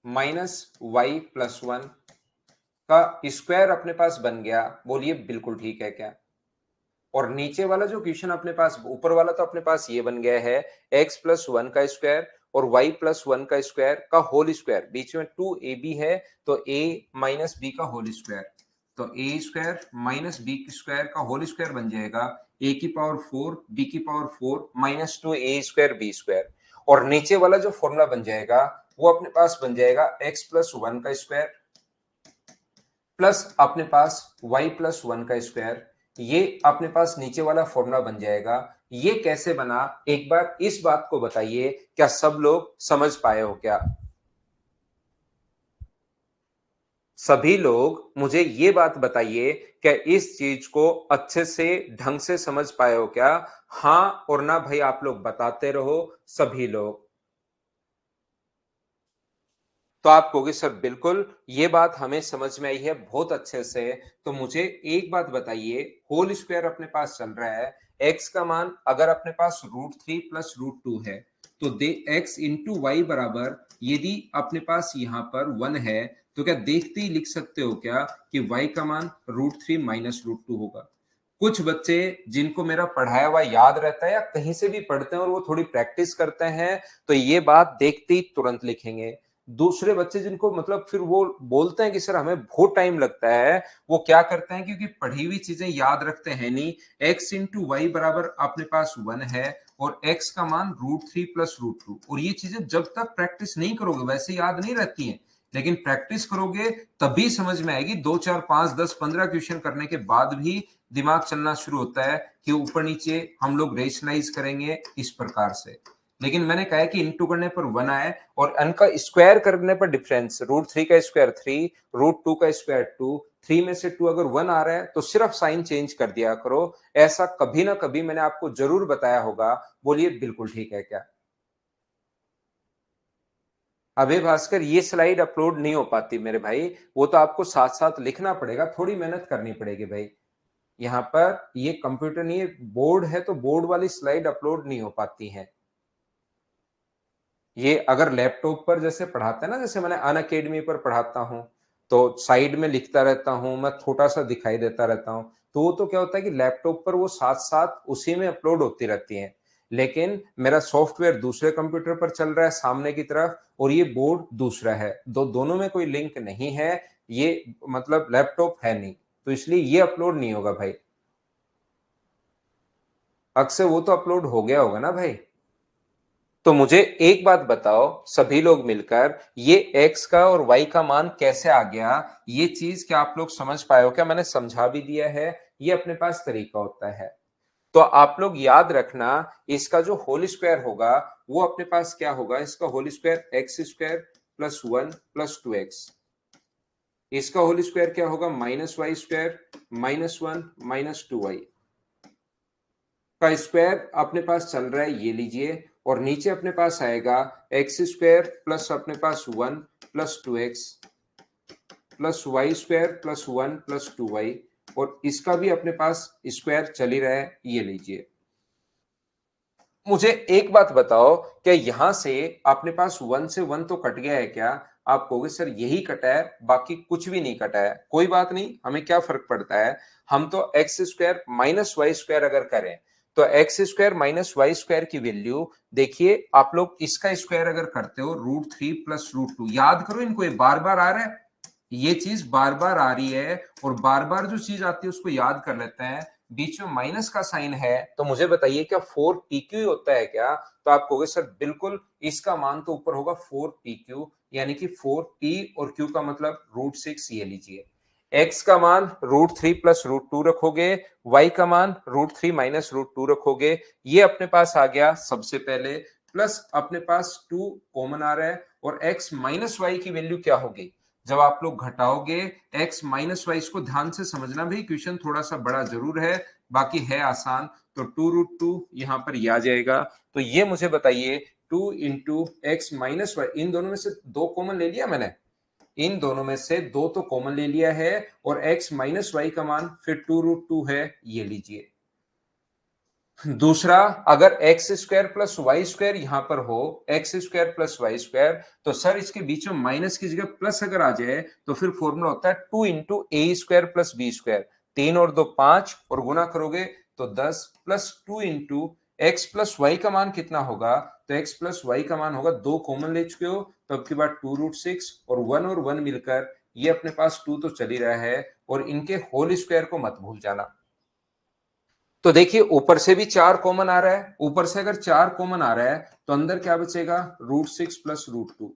-y+1 का स्क्वायर अपने पास बन गया। बोलिए बिल्कुल ठीक है क्या? और नीचे वाला जो क्वेश्चन अपने पास, ऊपर वाला तो अपने पास ये बन गया है x+1 का स्क्वायर और y+1 का स्क्वायर का होल स्क्वायर, बीच में 2ab है, तो a माइनस बी का होल स्क्वायर। तो ए स्क्वायर माइनस बी स्क्वायर का होल स्क्वायर बन जाएगा a की पावर 4 b की पावर 4 -2a² b स्क्वायर। और नीचे वाला जो फॉर्मूला बन जाएगा वो अपने पास बन जाएगा x+1 का स्क्वायर प्लस अपने पास y+1 का स्क्वायर। ये अपने पास नीचे वाला फॉर्मूला बन जाएगा। ये कैसे बना, एक बार इस बात को बताइए, क्या सब लोग समझ पाए हो क्या? सभी लोग मुझे ये बात बताइए, क्या इस चीज को अच्छे से ढंग से समझ पाए हो क्या? हाँ और ना भाई आप लोग बताते रहो, सभी लोग। तो आप कहोगे सर बिल्कुल, ये बात हमें समझ में आई है बहुत अच्छे से। तो मुझे एक बात बताइए, होल स्क्वायर अपने पास चल रहा है, x का मान अगर अपने पास √3 प्लस √2 है, तो दे x इंटू वाई बराबर, यदि अपने पास यहाँ पर 1 है, तो क्या देखते ही लिख सकते हो क्या कि y का मान √3 माइनस √2 होगा? कुछ बच्चे जिनको मेरा पढ़ाया हुआ याद रहता है या कहीं से भी पढ़ते हैं और वो थोड़ी प्रैक्टिस करते हैं, तो ये बात देखते ही तुरंत लिखेंगे। दूसरे बच्चे जिनको मतलब फिर वो बोलते हैं कि सर हमें बहुत टाइम लगता है, वो क्या करते हैं, क्योंकि पढ़ी हुई चीजें याद रखते हैं नहीं। x इंटू वाई बराबर अपने पास 1 है और x का मान √3 प्लस √2, और ये चीजें जब तक प्रैक्टिस नहीं करोगे वैसे याद नहीं रहती हैं, लेकिन प्रैक्टिस करोगे तभी समझ में आएगी। 2 4 5 10 15 क्वेश्चन करने के बाद भी दिमाग चलना शुरू होता है कि ऊपर नीचे हम लोग रेशनलाइज करेंगे इस प्रकार से। लेकिन मैंने कहा है कि इंटू करने पर 1 आए और n का स्क्वायर करने पर डिफरेंस, √3 का स्क्वायर 3, √2 का स्क्वायर 2, 3 में से 2 अगर 1 आ रहा है तो सिर्फ साइन चेंज कर दिया करो। ऐसा कभी ना कभी मैंने आपको जरूर बताया होगा। बोलिए बिल्कुल ठीक है क्या? अभय भास्कर, ये स्लाइड अपलोड नहीं हो पाती मेरे भाई, वो तो आपको साथ साथ लिखना पड़ेगा, थोड़ी मेहनत करनी पड़ेगी भाई। यहाँ पर ये कंप्यूटर नहीं है, बोर्ड है, तो बोर्ड वाली स्लाइड अपलोड नहीं हो पाती है। ये अगर लैपटॉप पर जैसे पढ़ाते हैं ना, जैसे मैंने अन अकेडमी पर पढ़ाता हूं, तो साइड में लिखता रहता हूं मैं, छोटा सा दिखाई देता रहता हूं, तो वो तो क्या होता है कि लैपटॉप पर वो साथ साथ उसी में अपलोड होती रहती हैं। लेकिन मेरा सॉफ्टवेयर दूसरे कंप्यूटर पर चल रहा है सामने की तरफ, और ये बोर्ड दूसरा है, दोनों में कोई लिंक नहीं है, ये मतलब लैपटॉप है नहीं, तो इसलिए ये अपलोड नहीं होगा भाई। अक्सर वो तो अपलोड हो गया होगा ना भाई। तो मुझे एक बात बताओ सभी लोग मिलकर, ये x का और y का मान कैसे आ गया, ये चीज क्या आप लोग समझ पाए हो क्या? मैंने समझा भी दिया है, ये अपने पास तरीका होता है। तो आप लोग याद रखना, इसका जो होल स्क्वायर होगा वो अपने पास क्या होगा, इसका whole square X square plus 1 plus 2x। इसका होल स्क्वायर क्या होगा, minus Y square minus 1 minus 2y का स्क्वायर अपने पास चल रहा है, ये लीजिए। और नीचे अपने पास आएगा एक्स स्क्वायर प्लस अपने पास 1 plus 2x plus Y square plus 1 plus 2y, और इसका भी अपने पास स्क्वायर चल ही रहा है, ये लीजिए। मुझे एक बात बताओ, क्या यहां से अपने पास 1 से 1 तो कट गया है क्या? आप कहोगे सर यही कटा है, बाकी कुछ भी नहीं कटा है। कोई बात नहीं, हमें क्या फर्क पड़ता है, हम तो x square minus Y square अगर करें तो x square minus Y square की वैल्यू देखिए, आप लोग इसका स्क्वायर अगर करते हो √3 प्लस √2, याद करो इनको, ये बार बार आ रहा है, ये चीज बार बार आ रही है, और बार बार जो चीज आती है उसको याद कर लेते हैं। बीच में माइनस का साइन है, तो मुझे बताइए क्या 4pq होता है क्या? तो आप कहोगे सर बिल्कुल, इसका मान तो ऊपर होगा 4pq, यानी कि 4p और q का मतलब √6, ये लीजिए। x का मान √3 प्लस √2 रखोगे, y का मान √3 माइनस √2 रखोगे, ये अपने पास आ गया सबसे पहले। प्लस अपने पास 2 कॉमन आ रहा है, और x माइनस वाई की वैल्यू क्या होगी जब आप लोग घटाओगे x माइनस वाई। इसको ध्यान से समझना भाई, क्वेश्चन थोड़ा सा बड़ा जरूर है, बाकी है आसान। तो 2√2 यहां पर ये आ जाएगा। तो ये मुझे बताइए 2 इंटू एक्स माइनस वाई, इन दोनों में से दो कॉमन ले लिया मैंने, इन दोनों में से दो तो कॉमन ले लिया है, और x माइनस वाई का मान फिर 2√2 है, ये लीजिए। दूसरा, अगर X square plus Y square यहां पर हो, X square plus Y square, तो सर इसके बीच में माइनस की जगह प्लस अगर आ जाए तो फिर फॉर्मूला होता है 2 into A square plus B square. 3 और 2 5, और गुना करोगे तो 10, plus 2 into X plus Y का मान कितना होगा, तो एक्स प्लस वाई का मान होगा, दो कॉमन ले चुके हो तो अब की बात 2√6, और 1 मिलकर ये अपने पास 2 तो चल ही रहा है, और इनके होल स्क्वायर को मत भूल जाना। तो देखिए ऊपर से भी 4 कॉमन आ रहा है, ऊपर से अगर 4 कॉमन आ रहा है तो अंदर क्या बचेगा, √6 प्लस √2,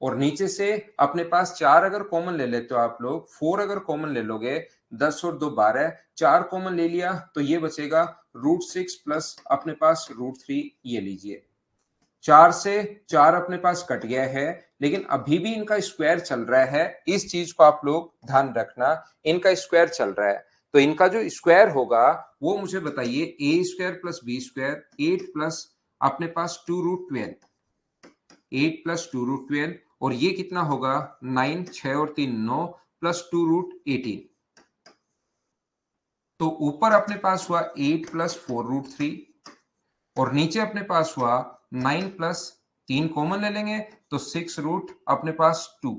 और नीचे से अपने पास 4 अगर कॉमन ले लेते हो आप लोग, 4 अगर कॉमन ले लोगे, 10 और 2 12, 4 कॉमन ले लिया तो ये बचेगा √6 प्लस अपने पास √3, ये लीजिए। 4 से 4 अपने पास कट गया है, लेकिन अभी भी इनका स्क्वायर चल रहा है, इस चीज को आप लोग ध्यान रखना, इनका स्क्वायर चल रहा है। तो इनका जो स्क्वायर होगा वो मुझे बताइए, A square plus B square 8 plus अपने पास 2√12, 8 प्लस 2√12, और ये कितना होगा 9, 6 और 3 9 प्लस 2√18। तो ऊपर अपने पास हुआ 8 प्लस 4√3, और नीचे अपने पास हुआ 9 प्लस 3 कॉमन ले लेंगे तो 6 रूट अपने पास 2,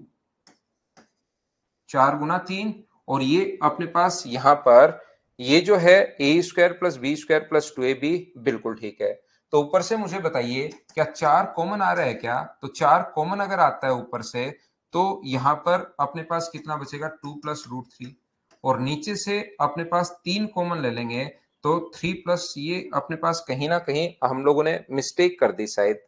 4 गुना 3, और ये अपने पास यहां पर ये जो है ए square plus B square plus 2ab बिल्कुल ठीक है। तो ऊपर से मुझे बताइए क्या 4 कॉमन आ रहा है क्या? तो 4 कॉमन अगर आता है ऊपर से तो यहां पर अपने पास कितना बचेगा, 2 प्लस √3, और नीचे से अपने पास 3 कॉमन ले लेंगे तो 3 प्लस, ये अपने पास कहीं ना कहीं हम लोगों ने मिस्टेक कर दी, शायद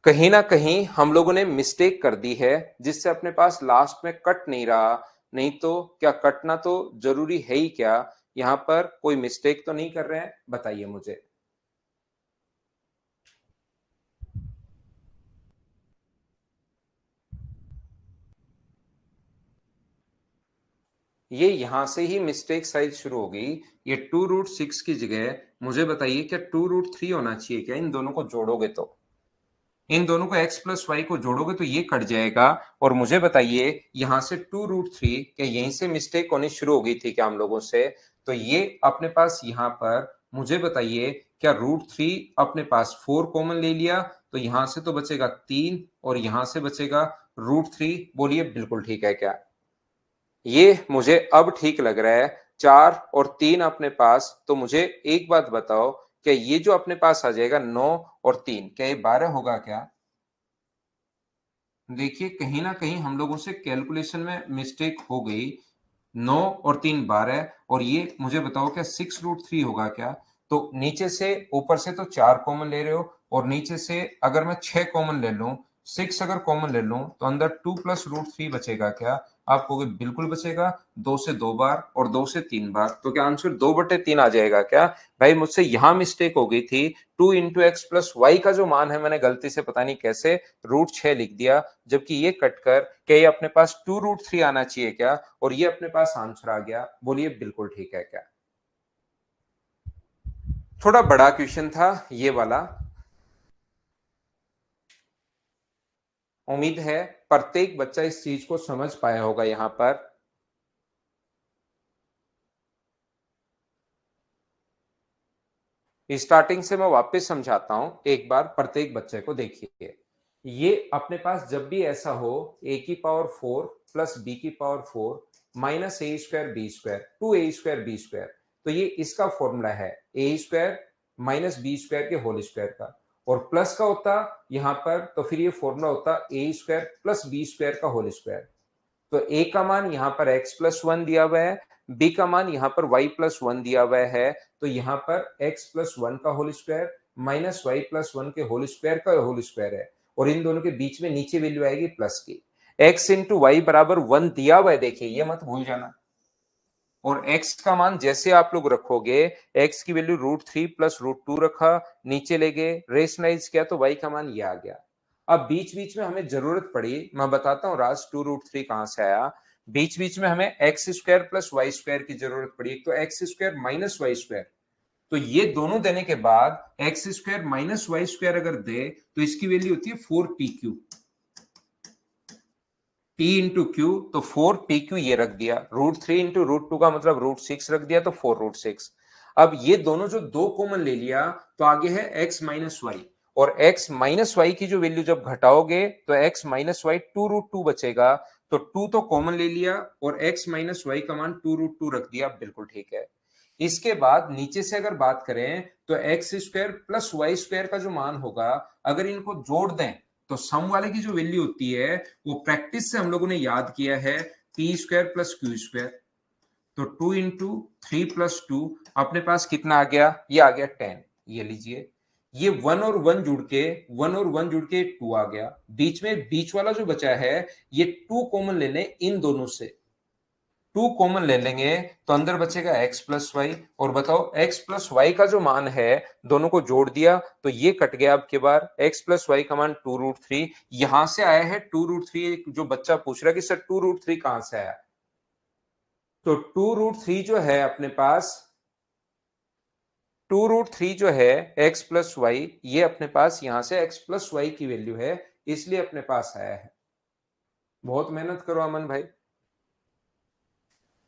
कहीं ना कहीं हम लोगों ने मिस्टेक कर दी है, जिससे अपने पास लास्ट में कट नहीं रहा। नहीं तो क्या कटना तो जरूरी है ही क्या? यहाँ पर कोई मिस्टेक तो नहीं कर रहे हैं, बताइए मुझे। ये यहां से ही मिस्टेक साइज शुरू हो गई। ये 2√6 की जगह मुझे बताइए क्या 2√3 होना चाहिए क्या? इन दोनों को जोड़ोगे तो, इन दोनों को x प्लस वाई को जोड़ोगे तो ये कट जाएगा। और मुझे बताइए यहां से 2√3, क्या यहीं से मिस्टेक होनी शुरू हो गई थी क्या हम लोगों से? तो ये अपने पास यहां पर मुझे बताइए क्या √3 अपने पास 4 कॉमन ले लिया, तो यहां से तो बचेगा 3, और यहां से बचेगा √3। बोलिए बिल्कुल ठीक है क्या? ये मुझे अब ठीक लग रहा है। 4 और 3 अपने पास, तो मुझे एक बात बताओ, क्या ये जो अपने पास आ जाएगा 9 और 3, क्या ये 12 होगा क्या? देखिए कहीं ना कहीं हम लोगों से कैलकुलेशन में मिस्टेक हो गई। 9 और 3 12, और ये मुझे बताओ क्या 6√3 होगा क्या? तो नीचे से ऊपर से तो 4 कॉमन ले रहे हो, और नीचे से अगर मैं 6 कॉमन ले लूं, 6 अगर कॉमन ले लूं तो अंदर 2 प्लस रूट 3 बचेगा क्या? आप कहोगे बिल्कुल बचेगा, 2 से 2 बार और 2 से 3 बार, तो क्या आंसर 2/3 आ जाएगा क्या? भाई मुझसे यहां मिस्टेक हो गई थी, 2 इंटू एक्स प्लस वाई का जो मान है मैंने गलती से पता नहीं कैसे रूट 6 लिख दिया, जबकि ये कटकर क्या ये अपने पास 2 रूट 3 आना चाहिए क्या? और ये अपने पास आंसर आ गया। बोलिए बिल्कुल ठीक है क्या? थोड़ा बड़ा क्वेश्चन था ये वाला। उम्मीद है प्रत्येक बच्चा इस चीज को समझ पाया होगा। यहां पर स्टार्टिंग से मैं वापस समझाता हूं, एक बार प्रत्येक बच्चे को देखिए। ये अपने पास जब भी ऐसा हो a की पावर 4 प्लस b की power 4 minus A square B square 2a square B square, तो ये इसका फॉर्मूला है a square minus B square के होल स्क्वायर का, और प्लस का होता यहां पर तो फिर ये फॉर्मूला होता a square plus B square का होल स्क्वायर। तो a का मान यहाँ पर x प्लस 1 दिया हुआ है, b का मान यहाँ पर y प्लस 1 दिया हुआ है, तो यहाँ पर x प्लस 1 का whole square minus y plus 1 के होल स्क्वायर का होल स्क्वायर है, और इन दोनों के बीच में नीचे वैल्यू आएगी प्लस की। x इंटू वाई बराबर 1 दिया हुआ है, देखिए ये मत भूल जाना। और x का मान जैसे आप लोग रखोगे, x की वैल्यू रूट 3 प्लस रूट 2 रखा, नीचे ले गए रेशनलाइज किया तो y का मान ये आ गया। अब बीच बीच में हमें जरूरत पड़ी, मैं बताता हूं राज 2 रूट 3 कहां से आया। बीच बीच में हमें X square plus Y square की जरूरत पड़ी, एक तो x square minus Y square, तो ये दोनों देने के बाद X square minus Y square अगर दे तो इसकी वैल्यू होती है 4pq, p इंटू क्यू, तो 4pq ये रख दिया, रूट 3 इंटू रूट 2 का मतलब रूट 6 रख दिया, तो 4 रूट 6। अब ये दोनों जो दो कॉमन ले लिया तो आगे है x माइनस वाई, और x माइनस वाई की जो वैल्यू जब घटाओगे तो x माइनस वाई 2 रूट 2 बचेगा, तो 2 तो कॉमन ले लिया और x माइनस वाई का मान 2 रूट 2 रख दिया, बिल्कुल ठीक है। इसके बाद नीचे से अगर बात करें तो x square plus Y square का जो मान होगा, अगर इनको जोड़ दें तो सम वाले की जो वैल्यू होती है वो प्रैक्टिस से हम लोगों ने याद किया है P square plus Q square, तो 2 इंटू 3 प्लस 2 अपने पास कितना आ गया? ये आ गया 10। ये लीजिए, ये 1 और 1 जुड़ के 1 और 1 जुड़ के 2 आ गया, बीच में बीच वाला जो बचा है ये 2 कॉमन ले लें इन दोनों से, 2 कॉमन ले लेंगे तो अंदर बचेगा x प्लस वाई, और बताओ x प्लस वाई का जो मान है दोनों को जोड़ दिया तो ये कट गया। अब के बार x प्लस वाई का मान 2 रूट 3, यहां से आया है 2 रूट 3, जो बच्चा पूछ रहा है कि सर 2 रूट 3 कहां से आया, तो 2 रूट 3 जो है अपने पास, 2 रूट 3 जो है x प्लस वाई, ये अपने पास यहां से x प्लस वाई की वैल्यू है, इसलिए अपने पास आया है। बहुत मेहनत करो अमन भाई।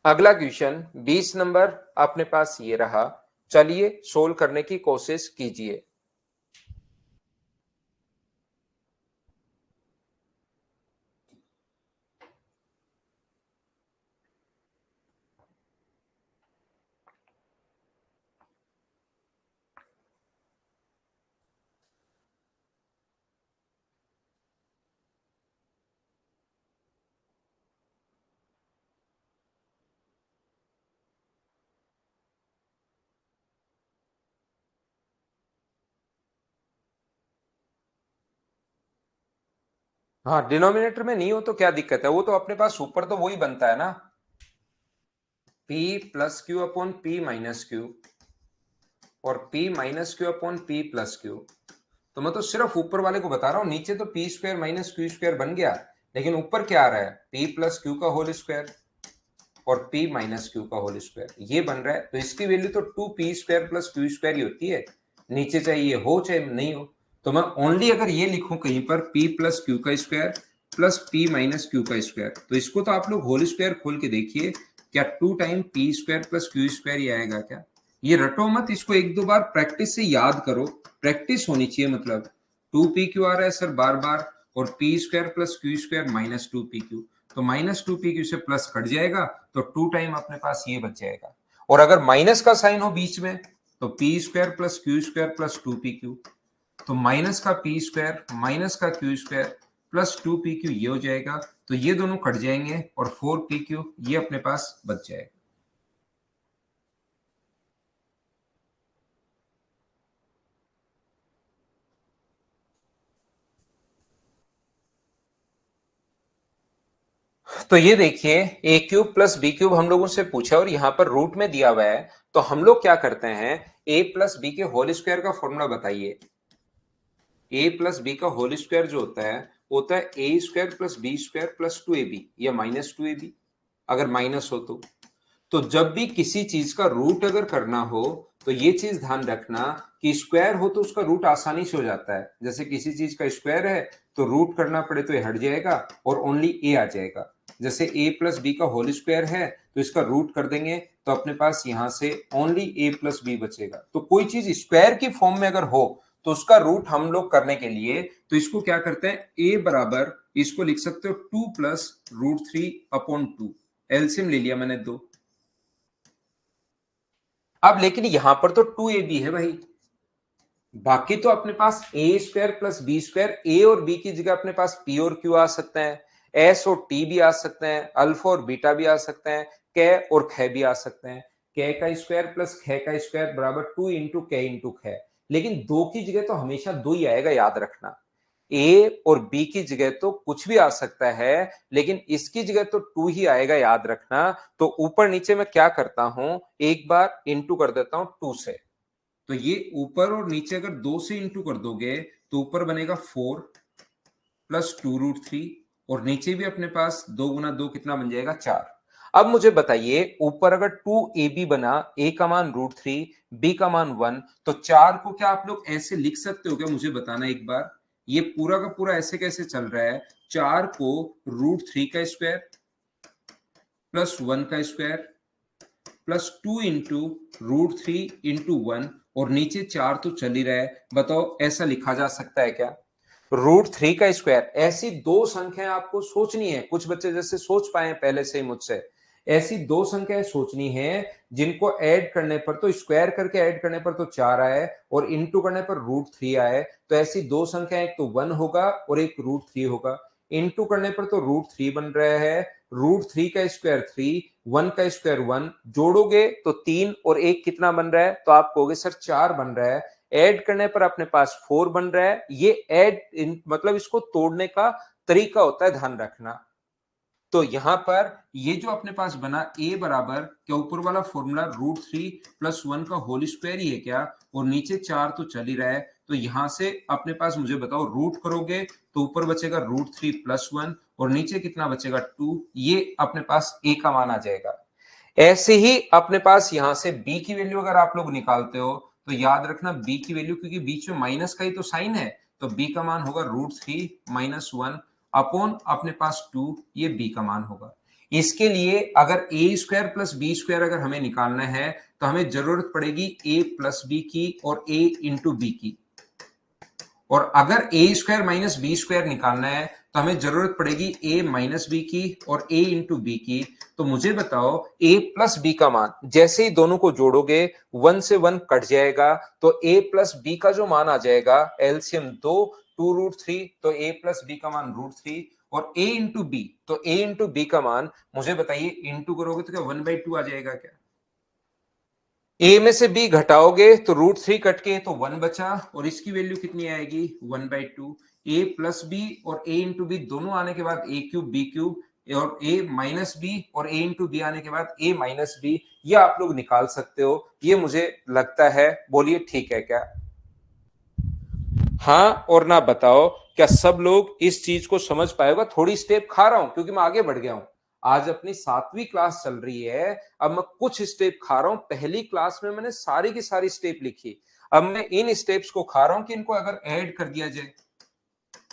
अगला क्वेश्चन 20 नंबर अपने पास ये रहा, चलिए सोल्व करने की कोशिश कीजिए। हाँ, डिनोमिनेटर में नहीं हो तो क्या दिक्कत है, वो तो अपने पास ऊपर तो वही बनता है ना, p plus Q upon p minus Q और p minus Q upon p plus Q. तो मैं तो सिर्फ ऊपर वाले को बता रहा हूं, नीचे तो P square minus Q square बन गया, लेकिन ऊपर क्या आ रहा है p प्लस क्यू का होल स्क्वायर और p माइनस क्यू का होल स्क्वायर, ये बन रहा है, तो इसकी वैल्यू तो 2p square plus Q square ही होती है, नीचे चाहे ये हो चाहे नहीं हो। तो मैं ओनली अगर ये लिखूं कहीं पर p प्लस क्यू का square plus p minus Q का स्क्वायर, तो इसको तो आप लोग होल स्क्वायर खोल के देखिए, क्या 2 time p square plus Q square ही आएगा क्या? ये रटो मत, इसको एक दो बार प्रैक्टिस से याद करो, प्रैक्टिस होनी चाहिए, मतलब 2p क्यू आ रहा है सर बार बार, और p square plus Q square minus 2p Q, तो माइनस 2p से प्लस कट जाएगा, तो 2 टाइम अपने पास ये बच जाएगा, और अगर माइनस का साइन हो बीच में तो P square plus Q square plus 2pq, तो माइनस का पी स्क्वायर माइनस का क्यू स्क्वायर प्लस 2pq ये हो जाएगा, तो ये दोनों कट जाएंगे और 4pq ये अपने पास बच जाएगा। तो ये देखिए ए क्यूब प्लस बी क्यूब हम लोगों से पूछा और यहाँ पर रूट में दिया हुआ है, तो हम लोग क्या करते हैं, ए प्लस बी के होल स्क्वायर का फॉर्मूला बताइए। ए प्लस बी का होल स्क्वायर जो होता है ए square plus B square plus 2ab या माइनस 2ab, अगर माइनस हो तो जब भी किसी चीज का रूट अगर करना हो तो ये चीज ध्यान रखना कि स्क्वायर हो तो उसका रूट आसानी से हो जाता है। जैसे किसी चीज का स्क्वायर है तो रूट करना पड़े तो ये हट जाएगा और ओनली ए आ जाएगा। जैसे ए प्लस बी का होल स्क्वायर है तो इसका रूट कर देंगे तो अपने पास यहां से ओनली ए प्लस बी बचेगा। तो कोई चीज स्क्वायर की फॉर्म में अगर हो तो उसका रूट हम लोग करने के लिए तो इसको क्या करते हैं, ए बराबर इसको लिख सकते हो 2 + √3/2। एलसीएम ले लिया मैंने 2। अब लेकिन यहां पर तो 2ab है भाई, बाकी तो अपने पास ए स्क्वायर प्लस बी स्क्वायर, ए और बी की जगह अपने पास पी और क्यू आ सकते हैं, एस और टी भी आ सकते हैं, अल्फा और बीटा भी आ सकते हैं, कै और ख भी आ सकते हैं। कै का स्क्वायर प्लस ख का स्क्वायर बराबर 2 इंटू कै इंटू ख। लेकिन दो की जगह तो हमेशा दो ही आएगा, याद रखना। ए और बी की जगह तो कुछ भी आ सकता है, लेकिन इसकी जगह तो 2 ही आएगा, याद रखना। तो ऊपर नीचे मैं क्या करता हूं, एक बार इंटू कर देता हूं 2 से। तो ये ऊपर और नीचे अगर 2 से इंटू कर दोगे तो ऊपर बनेगा 4 + 2√3 और नीचे भी अपने पास 2 गुना 2 कितना बन जाएगा, 4। अब मुझे बताइए ऊपर अगर 2ab बना, a का मान √3, b का मान 1, तो 4 को क्या आप लोग ऐसे लिख सकते हो क्या, मुझे बताना एक बार। ये पूरा का पूरा ऐसे कैसे चल रहा है, 4 को √3 का स्क्वायर प्लस 1 का स्क्वायर प्लस 2 इंटू √3 इंटू 1 और नीचे 4 तो चल ही रहा है। बताओ ऐसा लिखा जा सकता है क्या, √3 का स्क्वायर। ऐसी दो संख्याएं आपको सोचनी है, कुछ बच्चे जैसे सोच पाए पहले से ही मुझसे, ऐसी दो संख्याएं सोचनी है जिनको ऐड करने पर तो स्क्वायर करके ऐड करने पर तो 4 आए और इंटू करने पर √3 आए। तो ऐसी दो संख्या, एक तो 1 होगा और एक √3 होगा। इंटू करने पर तो √3 बन रहा है, √3 का स्क्वायर 3, 1 का स्क्वायर 1, जोड़ोगे तो 3 और 1 कितना बन रहा है, तो आप कहोगे सर 4 बन रहा है। ऐड करने पर अपने पास 4 बन रहा है। ये ऐड मतलब इसको तोड़ने का तरीका होता है, ध्यान रखना। तो यहां पर ये जो अपने पास बना a बराबर क्या, ऊपर वाला फॉर्मूला √3 + 1 का होल स्क्वायर ही है क्या, और नीचे 4 तो चल ही रहा है। तो यहां से अपने पास मुझे बताओ रूट करोगे तो ऊपर बचेगा √3 + 1 और नीचे कितना बचेगा 2। ये अपने पास a का मान आ जाएगा। ऐसे ही अपने पास यहां से b की वैल्यू अगर आप लोग निकालते हो तो याद रखना b की वैल्यू, क्योंकि बीच में माइनस का ही तो साइन है, तो b का मान होगा √3 - 1 अपॉन अपने पास 2, ये b का मान होगा। इसके लिए अगर a square plus B square अगर हमें निकालना है तो हमें जरूरत पड़ेगी a प्लस बी की और a इंटू बी की। और अगर ए स्क्वायर माइनस बी स्क्वायर निकालना है तो हमें जरूरत पड़ेगी ए माइनस बी की और ए इंटू बी की। तो मुझे बताओ ए प्लस बी का मान, जैसे ही दोनों को जोड़ोगे 1 से 1 कट जाएगा, तो ए प्लस बी का जो मान आ जाएगा एलसीएम 2, 2√3, तो ए प्लस बी का मान √3 और ए इंटू बी, तो ए इंटू बी का मान मुझे बताइए, इंटू करोगे तो क्या 1/2 आ जाएगा क्या। ए में से बी घटाओगे तो √3 कट के तो 1 बचा और इसकी वैल्यू कितनी आएगी 1/2। ए प्लस बी और ए इंटू बी दोनों आने के बाद a क्यूब b क्यूब और a माइनस बी और a इंटू बी आने के बाद a माइनस बी, ये आप लोग निकाल सकते हो। ये मुझे लगता है, बोलिए ठीक है क्या, हाँ और ना बताओ क्या सब लोग इस चीज को समझ पाएगा। थोड़ी स्टेप खा रहा हूं क्योंकि मैं आगे बढ़ गया हूं, आज अपनी 7वीं क्लास चल रही है। अब मैं कुछ स्टेप खा रहा हूं, पहली क्लास में मैंने सारी की सारी स्टेप लिखी, अब मैं इन स्टेप्स को खा रहा हूं कि इनको अगर ऐड कर दिया जाए,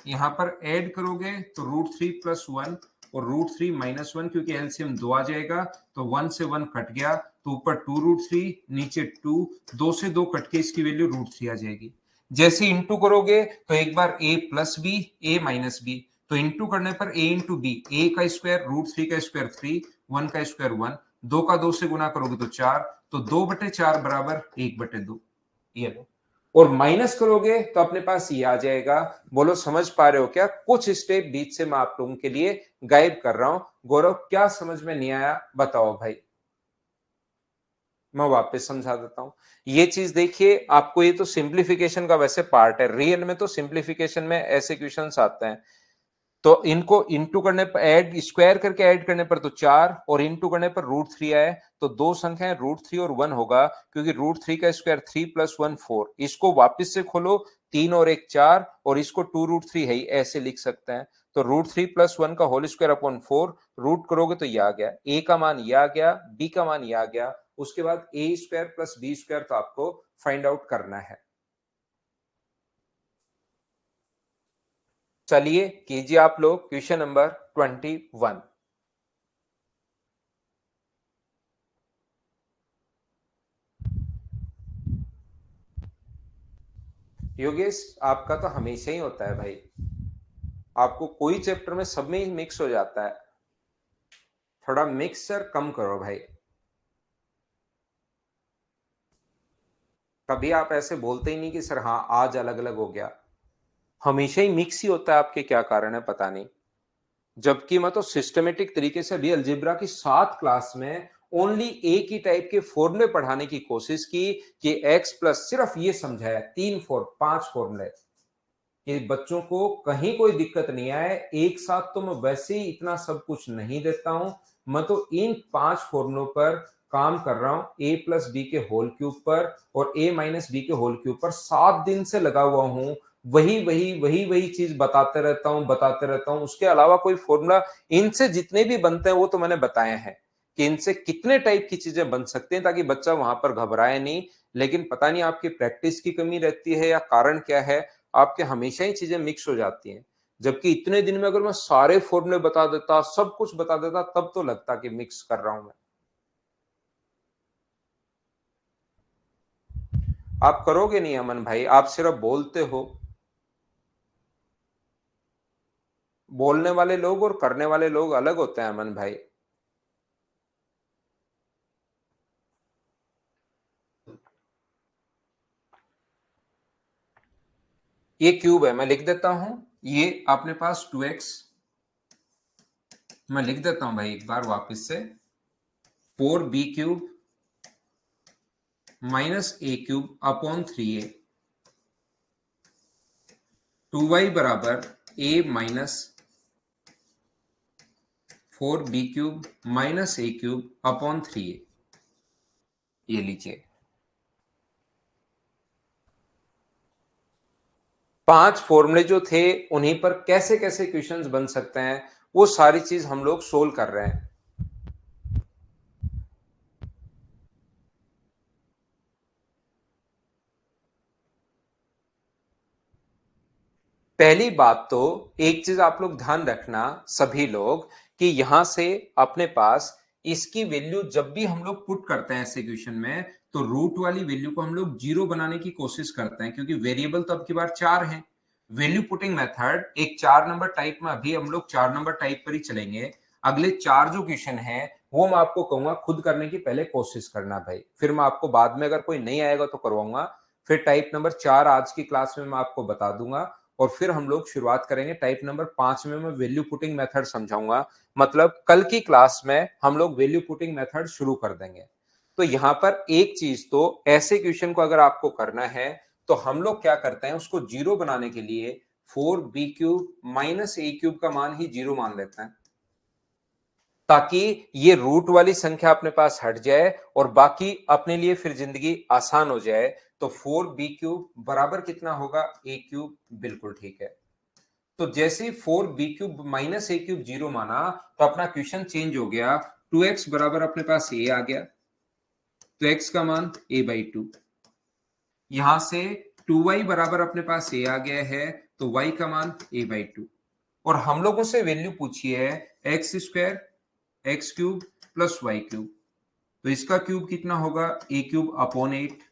यहां पर ऐड करोगे तो √3 + 1 और √3 - 1, क्योंकि एलसीएम 2 आ जाएगा तो 1 से 1 कट गया तो ऊपर 2√3 नीचे 2, 2 से 2 कट के इसकी वैल्यू √3 आ जाएगी। जैसे इंटू करोगे तो एक बार a plus b a minus b, तो इंटू करने पर a इंटू बी, a का स्क्वायर √3 का स्क्वायर 3, 1 का स्क्वायर 1, 2 का 2 से गुना करोगे तो 4, तो 2/4 बराबर 1/2। ये लो, और माइनस करोगे तो अपने पास ये आ जाएगा। बोलो समझ पा रहे हो क्या, कुछ स्टेप बीच से मैं आप लोगों के लिए गायब कर रहा हूं। गौरव क्या समझ में नहीं आया बताओ भाई, मैं वापस समझा देता हूं। ये चीज देखिए, आपको ये तो सिंप्लीफिकेशन का वैसे पार्ट है, रियल में तो सिंप्लीफिकेशन में ऐसे क्वेश्चंस आते हैं। तो इनको इंटू करने पर, ऐड स्क्वायर करके ऐड करने पर तो 4 और इंटू करने पर √3 आए, तो दो संख्याएं √3 और 1 होगा, क्योंकि √3 का स्क्वायर 3 + 1 4। इसको वापस से खोलो, 3 और 1 4, और इसको 2√3 है, ऐसे लिख सकते हैं। तो √3 + 1 का होल स्क्वायर अपॉन 4, रूट करोगे तो ये आ गया, ए का मान ये आ गया, बी का मान ये आ गया। उसके बाद a² + b² तो आपको फाइंड आउट करना है। चलिए कीजिए आप लोग क्वेश्चन नंबर 21। योगेश, आपका तो हमेशा ही होता है भाई, आपको कोई चैप्टर में सब में ही मिक्स हो जाता है। थोड़ा मिक्सचर कम करो भाई। कभी आप ऐसे बोलते ही नहीं कि सर हाँ आज अलग अलग हो गया, हमेशा ही मिक्स ही होता है। आपके क्या कारण है पता नहीं। जबकि मैं तो सिस्टमेटिक तरीके से अभी अलजेब्रा की 7 क्लास में ओनली एक ही टाइप के फॉर्मूले पढ़ाने की कोशिश की कि x प्लस, सिर्फ ये समझाया 5 फॉर्मूले, कि बच्चों को कहीं कोई दिक्कत नहीं आए। एक साथ तो मैं वैसे ही इतना सब कुछ नहीं देता हूं, मैं तो इन 5 फॉर्मूलों पर काम कर रहा हूं, a+b के होल क्यूब पर और a-b के होल क्यूब पर 7 दिन से लगा हुआ हूं। वही चीज बताते रहता हूं। उसके अलावा कोई फॉर्मूला, इनसे जितने भी बनते हैं वो तो मैंने बताए हैं कि इनसे कितने टाइप की चीजें बन सकते हैं, ताकि बच्चा वहां पर घबराए नहीं। लेकिन पता नहीं आपकी प्रैक्टिस की कमी रहती है या कारण क्या है, आपके हमेशा ही चीजें मिक्स हो जाती हैं। जबकि इतने दिन में अगर मैं सारे फॉर्मूले बता देता, सब कुछ बता देता, तब तो लगता कि मिक्स कर रहा हूं मैं। आप करोगे नहीं अमन भाई, आप सिर्फ बोलते हो। बोलने वाले लोग और करने वाले लोग अलग होते हैं अमन भाई। ये क्यूब है, मैं लिख देता हूं। ये अपने पास 2x, मैं लिख देता हूं भाई एक बार वापस से, 4b³ -a³ upon 3a, 2y बराबर a minus 4b³ -a³ upon 3a। ये लीजिए, 5 फॉर्मूले जो थे उन्हीं पर कैसे कैसे क्वेश्चंस बन सकते हैं, वो सारी चीज हम लोग सोल्व कर रहे हैं। पहली बात तो एक चीज आप लोग ध्यान रखना सभी लोग, कि यहां से अपने पास इसकी वैल्यू जब भी हम लोग पुट करते हैं ऐसे क्वेश्चन में, तो रूट वाली वैल्यू को हम लोग 0 बनाने की कोशिश करते हैं, क्योंकि वेरिएबल तो अब की बार 4 है। वैल्यू पुटिंग मेथड एक 4 नंबर टाइप में, अभी हम लोग 4 नंबर टाइप पर ही चलेंगे। अगले 4 जो क्वेश्चन है वो मैं आपको कहूंगा खुद करने की पहले कोशिश करना भाई, फिर मैं आपको बाद में अगर कोई नहीं आएगा तो करवाऊंगा। फिर टाइप नंबर 4 आज की क्लास में मैं आपको बता दूंगा, और फिर हम लोग शुरुआत करेंगे टाइप नंबर 5 में। मैं वैल्यू पुटिंग मेथड समझाऊंगा, मतलब कल की क्लास में हम लोग वैल्यू पुटिंग मेथड शुरू कर देंगे। तो यहां पर एक चीज, तो ऐसे क्वेश्चन को अगर आपको करना है तो हम लोग क्या करते हैं, उसको 0 बनाने के लिए 4b³ -a³ का मान ही 0 मान लेते हैं, ताकि ये रूट वाली संख्या अपने पास हट जाए और बाकी अपने लिए फिर जिंदगी आसान हो जाए। तो 4b³ बराबर कितना होगा, a³। बिल्कुल ठीक है। तो जैसे ही 4b³ -a³ 0 माना, तो अपना क्वेश्चन चेंज हो गया। 2x बराबर अपने पास a आ गया, तो x का मान a/2। यहां से 2y बराबर अपने पास a आ गया है, तो y का मान a/2। और हम लोगों से वैल्यू पूछी है x² x³ + y³। तो इसका क्यूब कितना होगा, a³ अपॉन 8।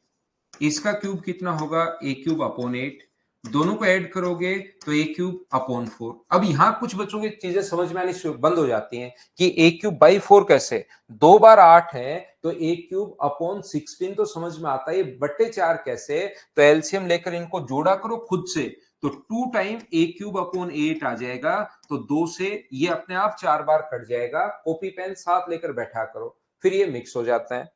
इसका क्यूब कितना होगा, a³ अपॉन 8। दोनों को ऐड करोगे तो a³ अपॉन 4। अब यहां कुछ बच्चों की चीजें समझ में आनी बंद हो जाती हैं कि a³/4 कैसे, 2 बार 8 है तो a³ अपॉन 16 तो समझ में आता है, ये बट्टे 4 कैसे। तो एलसीएम लेकर इनको जोड़ा करो खुद से, तो 2 टाइम a³ अपॉन 8 आ जाएगा। तो 2 से ये अपने आप 4 बार कट जाएगा। कॉपी पेन साथ लेकर बैठा करो, फिर ये मिक्स हो जाता है।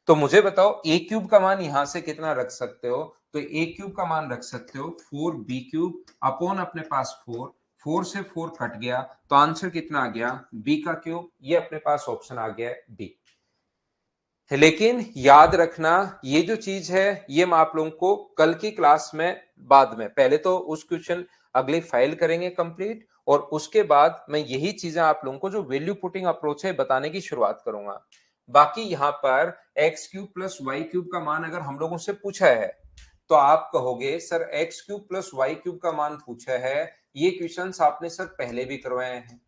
तो मुझे बताओ a³ का मान यहां से कितना रख सकते हो, तो a³ का मान रख सकते हो 4b³ अपॉन अपने पास 4। 4 से 4 कट गया, तो आंसर कितना आ गया, बी का क्यूब। ये अपने पास ऑप्शन आ गया डी। लेकिन याद रखना ये जो चीज है ये हम आप लोगों को कल की क्लास में बाद में, पहले तो उस क्वेश्चन अगली फाइल करेंगे कंप्लीट, और उसके बाद मैं यही चीजें आप लोगों को जो वैल्यू पुटिंग अप्रोच है बताने की शुरुआत करूंगा। बाकी यहां पर x cube plus y cube का मान अगर हम लोगों से पूछा है तो आप कहोगे sir x cube plus y cube का मान पूछा है, ये क्वेश्चंस आपने सर पहले भी करवाए हैं।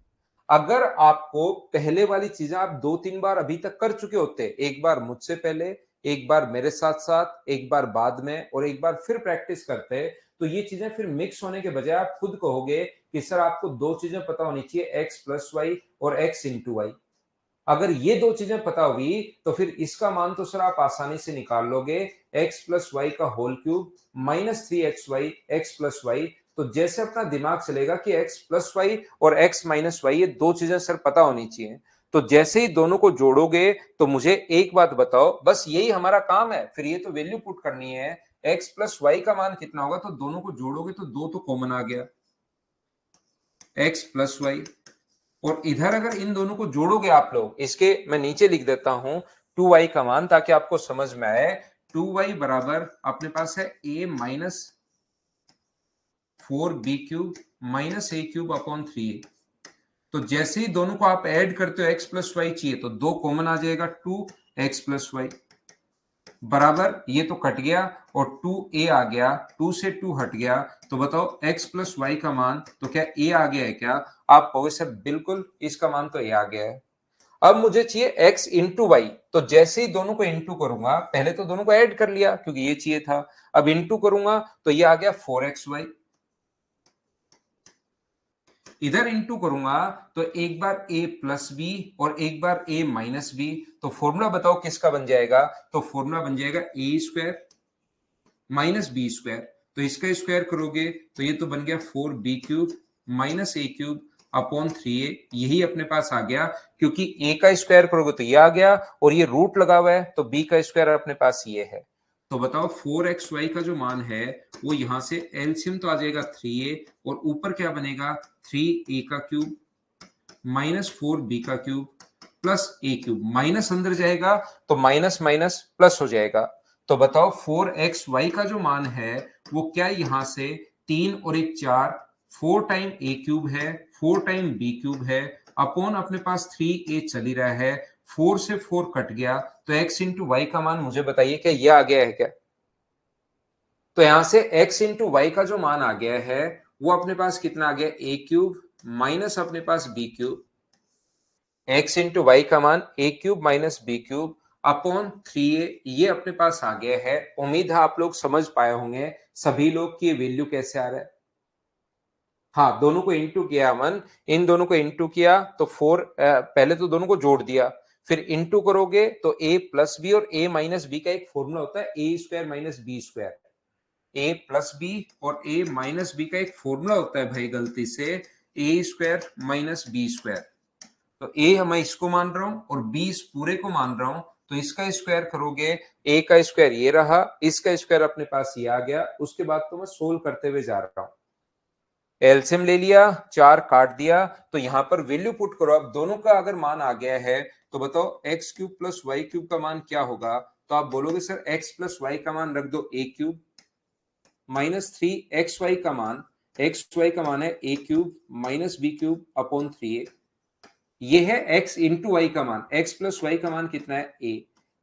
अगर आपको पहले वाली चीजें आप 2-3 बार अभी तक कर चुके होते, एक बार मुझसे पहले, एक बार मेरे साथ साथ, एक बार बाद में, और एक बार फिर प्रैक्टिस करते, तो ये चीजें फिर मिक्स होने के बजाय आप खुद कहोगे कि सर आपको दो चीजें पता होनी चाहिए, एक्स प्लस वाई और एक्स इंटू वाई। अगर ये दो चीजें पता हुई तो फिर इसका मान तो सर आप आसानी से निकाल लोगे, एक्स प्लस वाई का whole cube minus 3xy x plus y. तो जैसे अपना दिमाग चलेगा कि एक्स प्लस वाई और एक्स माइनस वाई ये दो चीजें सर पता होनी चाहिए, तो जैसे ही दोनों को जोड़ोगे तो मुझे एक बात बताओ, बस यही हमारा काम है, फिर ये तो वैल्यू पुट करनी है, एक्स प्लस वाई का मान कितना होगा, तो दोनों को जोड़ोगे तो दो तो कॉमन आ गया, एक्स प्लस वाई। और इधर अगर इन दोनों को जोड़ोगे आप लोग, इसके मैं नीचे लिख देता हूं 2y का मान ताकि आपको समझ में आए। 2y बराबर अपने पास है a minus 4b cube minus a cube upon 3a। तो जैसे ही दोनों को आप ऐड करते हो एक्स प्लस वाई चाहिए तो दो कॉमन आ जाएगा, 2x प्लस वाई बराबर ये तो कट गया और 2a आ गया, 2 से 2 हट गया, तो बताओ x प्लस वाई का मान, तो क्या a आ गया है क्या? आप कहोगे सर बिल्कुल इसका मान तो a आ गया है। अब मुझे चाहिए x इंटू वाई, तो जैसे ही दोनों को इंटू करूंगा, पहले तो दोनों को ऐड कर लिया क्योंकि ये चाहिए था, अब इंटू करूंगा तो ये आ गया 4xy। इधर इंटू करूंगा तो एक बार a प्लस बी और एक बार a माइनस बी, तो फॉर्मूला बताओ किसका बन जाएगा, तो फॉर्मूला बन जाएगा ए स्क्वायर माइनस बी स्क्वायर। तो इसका स्क्वायर करोगे तो ये तो बन गया 4b cube minus a cube upon 3a। यही अपने पास आ गया, क्योंकि a का स्क्वायर करोगे तो ये आ गया और ये रूट लगा हुआ है, तो b का स्क्वायर अपने पास ये है। तो बताओ 4xy का जो मान है वो यहां से एलसीएम तो आ जाएगा 3a, और ऊपर क्या बनेगा 3a का क्यूब माइनस 4b का cube plus a cube, minus अंदर जाएगा तो माइनस माइनस प्लस हो जाएगा। तो बताओ 4xy का जो मान है वो क्या, यहां से 3 और एक 4, 4 टाइम a क्यूब है, 4 टाइम b क्यूब है, अपॉन अपने पास 3a चल ही रहा है, 4 से 4 कट गया, तो x इंटू वाई का मान मुझे बताइए क्या ये आ गया है क्या? तो यहां से x इंटू वाई का जो मान आ गया है वो अपने पास कितना आ गया, a क्यूब माइनस अपने पास b cube, x into y का मान a cube minus B cube upon 3a, ये अपने पास आ गया है। उम्मीद है आप लोग समझ पाए होंगे सभी लोग की वैल्यू कैसे आ रहा है। हाँ, दोनों को इंटू किया अमन, इन दोनों को इंटू किया तो 4, पहले तो दोनों को जोड़ दिया, फिर इंटू करोगे तो a प्लस बी और a माइनस बी का एक फॉर्मूला होता है ए स्क्वायर माइनस बी स्क्वायर, ए प्लस बी और ए माइनस बी का एक फॉर्मूला होता है भाई गलती से ए स्क्वायर माइनस बी स्क्वायर। तो ए मैं इसको मान रहा हूं और बी इस पूरे को मान रहा हूं, तो इसका स्क्वायर करोगे, ए का स्क्वायर ये रहा, इसका स्क्वायर अपने पास ये आ गया, उसके बाद तो मैं सोल्व करते हुए जा रहा हूं। एलसीएम ले लिया, 4 काट दिया, तो यहां पर वैल्यू पुट करो। अब दोनों का अगर मान आ गया है तो बताओ x cube plus y cube का मान क्या होगा, तो आप बोलोगे सर एक्स प्लस वाई का मान रख दो ए क्यूब माइनस 3xy का मान, एक्स वाई का मान है ए cube minus B cube upon 3a। ये है x इंटू वाई का मान, x प्लस वाई का मान कितना है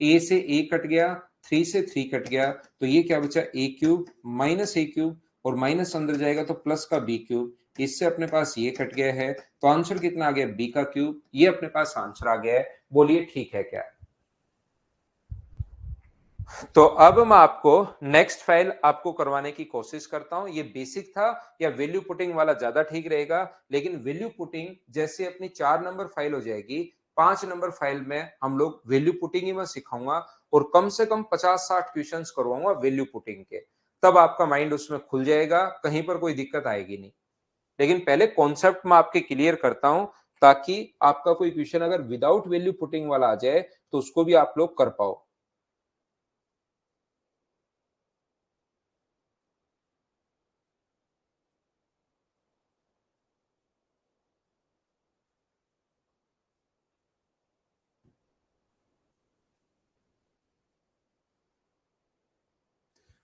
a से a कट गया, 3 से 3 कट गया, तो ये क्या बचा a cube minus a cube, और माइनस अंदर जाएगा तो प्लस का b क्यूब, इससे अपने पास ये कट गया है, तो आंसर कितना आ गया b का क्यूब, ये अपने पास आंसर आ गया है। बोलिए ठीक है क्या? तो अब मैं आपको नेक्स्ट फाइल आपको करवाने की कोशिश करता हूं। ये बेसिक था या वैल्यू पुटिंग वाला ज्यादा ठीक रहेगा, लेकिन वैल्यू पुटिंग जैसे अपनी 4 नंबर फाइल हो जाएगी, 5 नंबर फाइल में हम लोग वैल्यू पुटिंग ही मैं सिखाऊंगा, और कम से कम 50-60 क्वेश्चंस करवाऊंगा वैल्यू पुटिंग के। तब आपका माइंड उसमें खुल जाएगा, कहीं पर कोई दिक्कत आएगी नहीं। लेकिन पहले कॉन्सेप्ट मैं आपके क्लियर करता हूं, ताकि आपका कोई क्वेश्चन अगर विदाउट वैल्यू पुटिंग वाला आ जाए तो उसको भी आप लोग कर पाओ।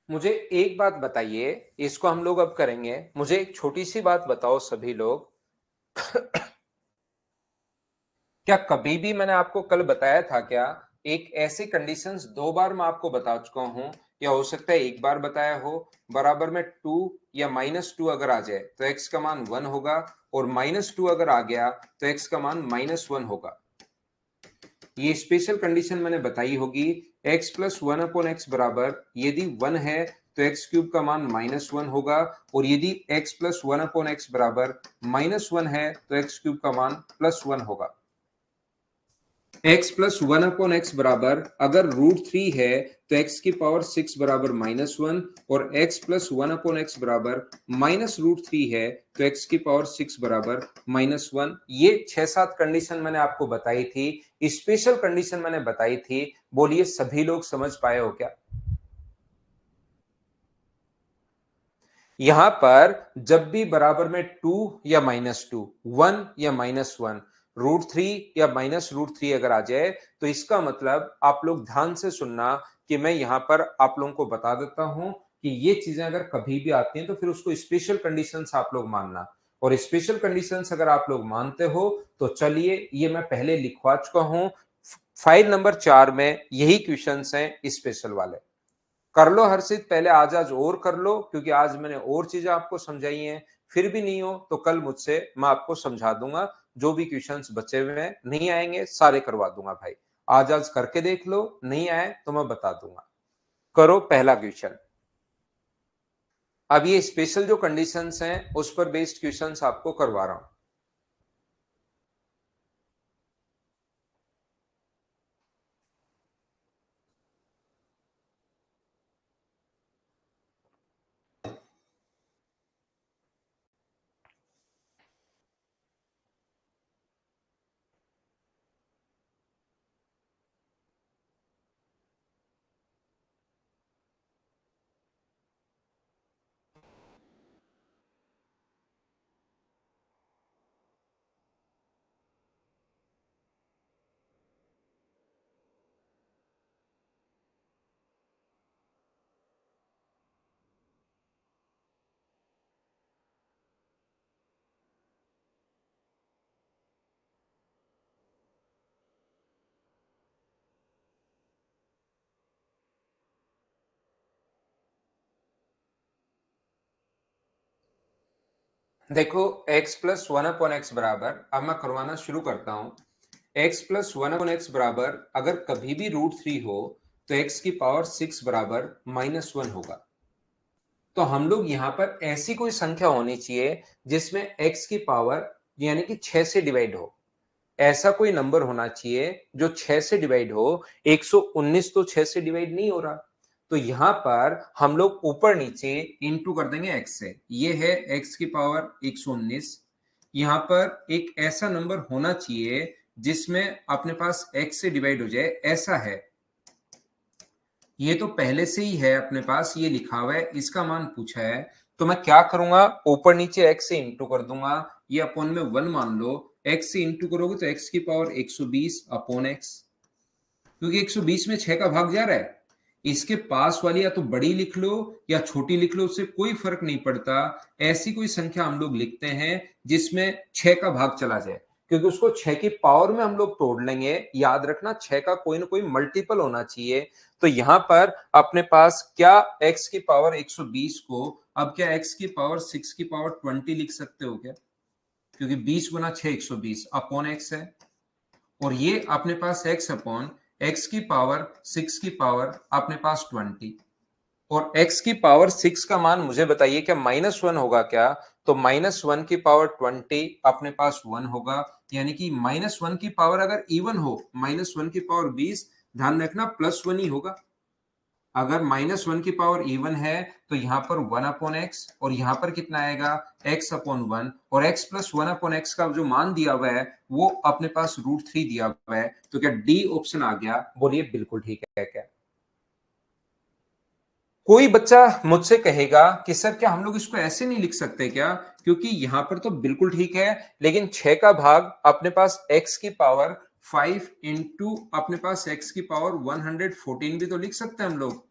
मुझे एक बात बताइए, इसको हम लोग अब करेंगे। मुझे एक छोटी सी बात बताओ सभी लोग। क्या कभी भी मैंने आपको कल बताया था क्या? एक ऐसी कंडीशंस दो बार मैं आपको बता चुका हूं, या हो सकता है एक बार बताया हो। बराबर में 2 या -2 अगर आ जाए तो x का मान 1 होगा, और -2 अगर आ गया तो x का मान -1 होगा। ये स्पेशल कंडीशन मैंने बताई होगी। x प्लस 1 अपॉन एक्स बराबर यदि 1 है तो एक्स क्यूब का मान -1 होगा, और यदि x प्लस 1 अपॉन एक्स बराबर -1 है तो एक्स क्यूब का मान +1 होगा। x प्लस 1 अपॉन एक्स बराबर अगर √3 है तो x की पावर 6 बराबर -1, और x प्लस 1 अपॉन एक्स बराबर -√3 है तो x की पावर 6 बराबर -1। ये 6-7 कंडीशन मैंने आपको बताई थी, स्पेशल कंडीशन मैंने बताई थी। बोलिए सभी लोग समझ पाए हो क्या? यहां पर जब भी बराबर में 2 या -2, 1 या -1, √3 या -√3 अगर आ जाए तो इसका मतलब आप लोग ध्यान से सुनना कि मैं यहां पर आप लोगों को बता देता हूं कि ये चीजें अगर कभी भी आती हैं तो फिर उसको स्पेशल कंडीशंस आप लोग मानना। और स्पेशल कंडीशंस अगर आप लोग मानते हो तो चलिए, ये मैं पहले लिखवा चुका हूं। फाइल नंबर 4 में यही क्वेश्चंस हैं स्पेशल वाले। कर लो हर्षित, पहले आज और कर लो, क्योंकि आज मैंने और चीजें आपको समझाई हैं। फिर भी नहीं हो तो कल मुझसे मैं आपको समझा दूंगा। जो भी क्वेश्चंस बचे हुए हैं नहीं आएंगे सारे करवा दूंगा भाई। आज करके देख लो, नहीं आए तो मैं बता दूंगा। करो पहला क्वेश्चन। अब ये स्पेशल जो कंडीशंस हैं उस पर बेस्ड क्वेश्चंस आपको करवा रहा हूं। देखो, x प्लस 1 अपॉन एक्स बराबर, अब मैं करवाना शुरू करता हूं। x प्लस 1 अपॉन एक्स बराबर अगर कभी भी √3 हो तो x की पावर 6 बराबर -1 होगा। तो हम लोग यहां पर ऐसी कोई संख्या होनी चाहिए जिसमें x की पावर यानी कि 6 से डिवाइड हो। ऐसा कोई नंबर होना चाहिए जो 6 से डिवाइड हो। 119 तो 6 से डिवाइड नहीं हो रहा। तो यहां पर हम लोग ऊपर नीचे इंटू कर देंगे x से। ये है x की पावर 119। यहां पर एक ऐसा नंबर होना चाहिए जिसमें अपने पास x से डिवाइड हो जाए, ऐसा है। ये तो पहले से ही है अपने पास, ये लिखा हुआ है, इसका मान पूछा है। तो मैं क्या करूंगा, ऊपर नीचे x से इंटू कर दूंगा। ये अपॉन में 1 मान लो। x से इंटू करोगे तो x की पावर 120 अपॉन x, क्योंकि 120 में 6 का भाग जा रहा है। इसके पास वाली या तो बड़ी लिख लो या छोटी लिख लो, उससे कोई फर्क नहीं पड़ता। ऐसी कोई संख्या हम लोग लिखते हैं जिसमें 6 का भाग चला जाए, क्योंकि उसको 6 की पावर में हम लोग तोड़ लेंगे। याद रखना 6 का कोई ना कोई मल्टीपल होना चाहिए। तो यहां पर अपने पास क्या x की पावर 120 को, अब क्या x की पावर 6 की पावर 20 लिख सकते हो क्या? क्योंकि 20 गुना 6 120 अपॉन x है। और ये अपने पास x अपॉन x की पावर 6 की पावर अपने पास 20। और x की पावर 6 का मान मुझे बताइए क्या -1 होगा क्या? तो -1 की पावर 20 अपने पास 1 होगा। यानी कि -1 की पावर अगर इवन हो, -1 की पावर 20, ध्यान रखना +1 ही होगा। अगर -1 की पावर इवन है तो यहां पर 1 अपॉन एक्स, और यहां पर कितना आएगा x अपॉन 1, और x प्लस 1 अपॉन एक्स का जो मान दिया हुआ है वो अपने पास √3 दिया हुआ है। तो क्या डी ऑप्शन आ गया? बोलिए बिल्कुल ठीक है क्या? कोई बच्चा मुझसे कहेगा कि सर क्या हम लोग इसको ऐसे नहीं लिख सकते क्या? क्योंकि यहां पर तो बिल्कुल ठीक है, लेकिन 6 का भाग अपने पास x की पावर 5 इंटू अपने पास x की पावर 114 भी तो लिख सकते हैं हम लोग।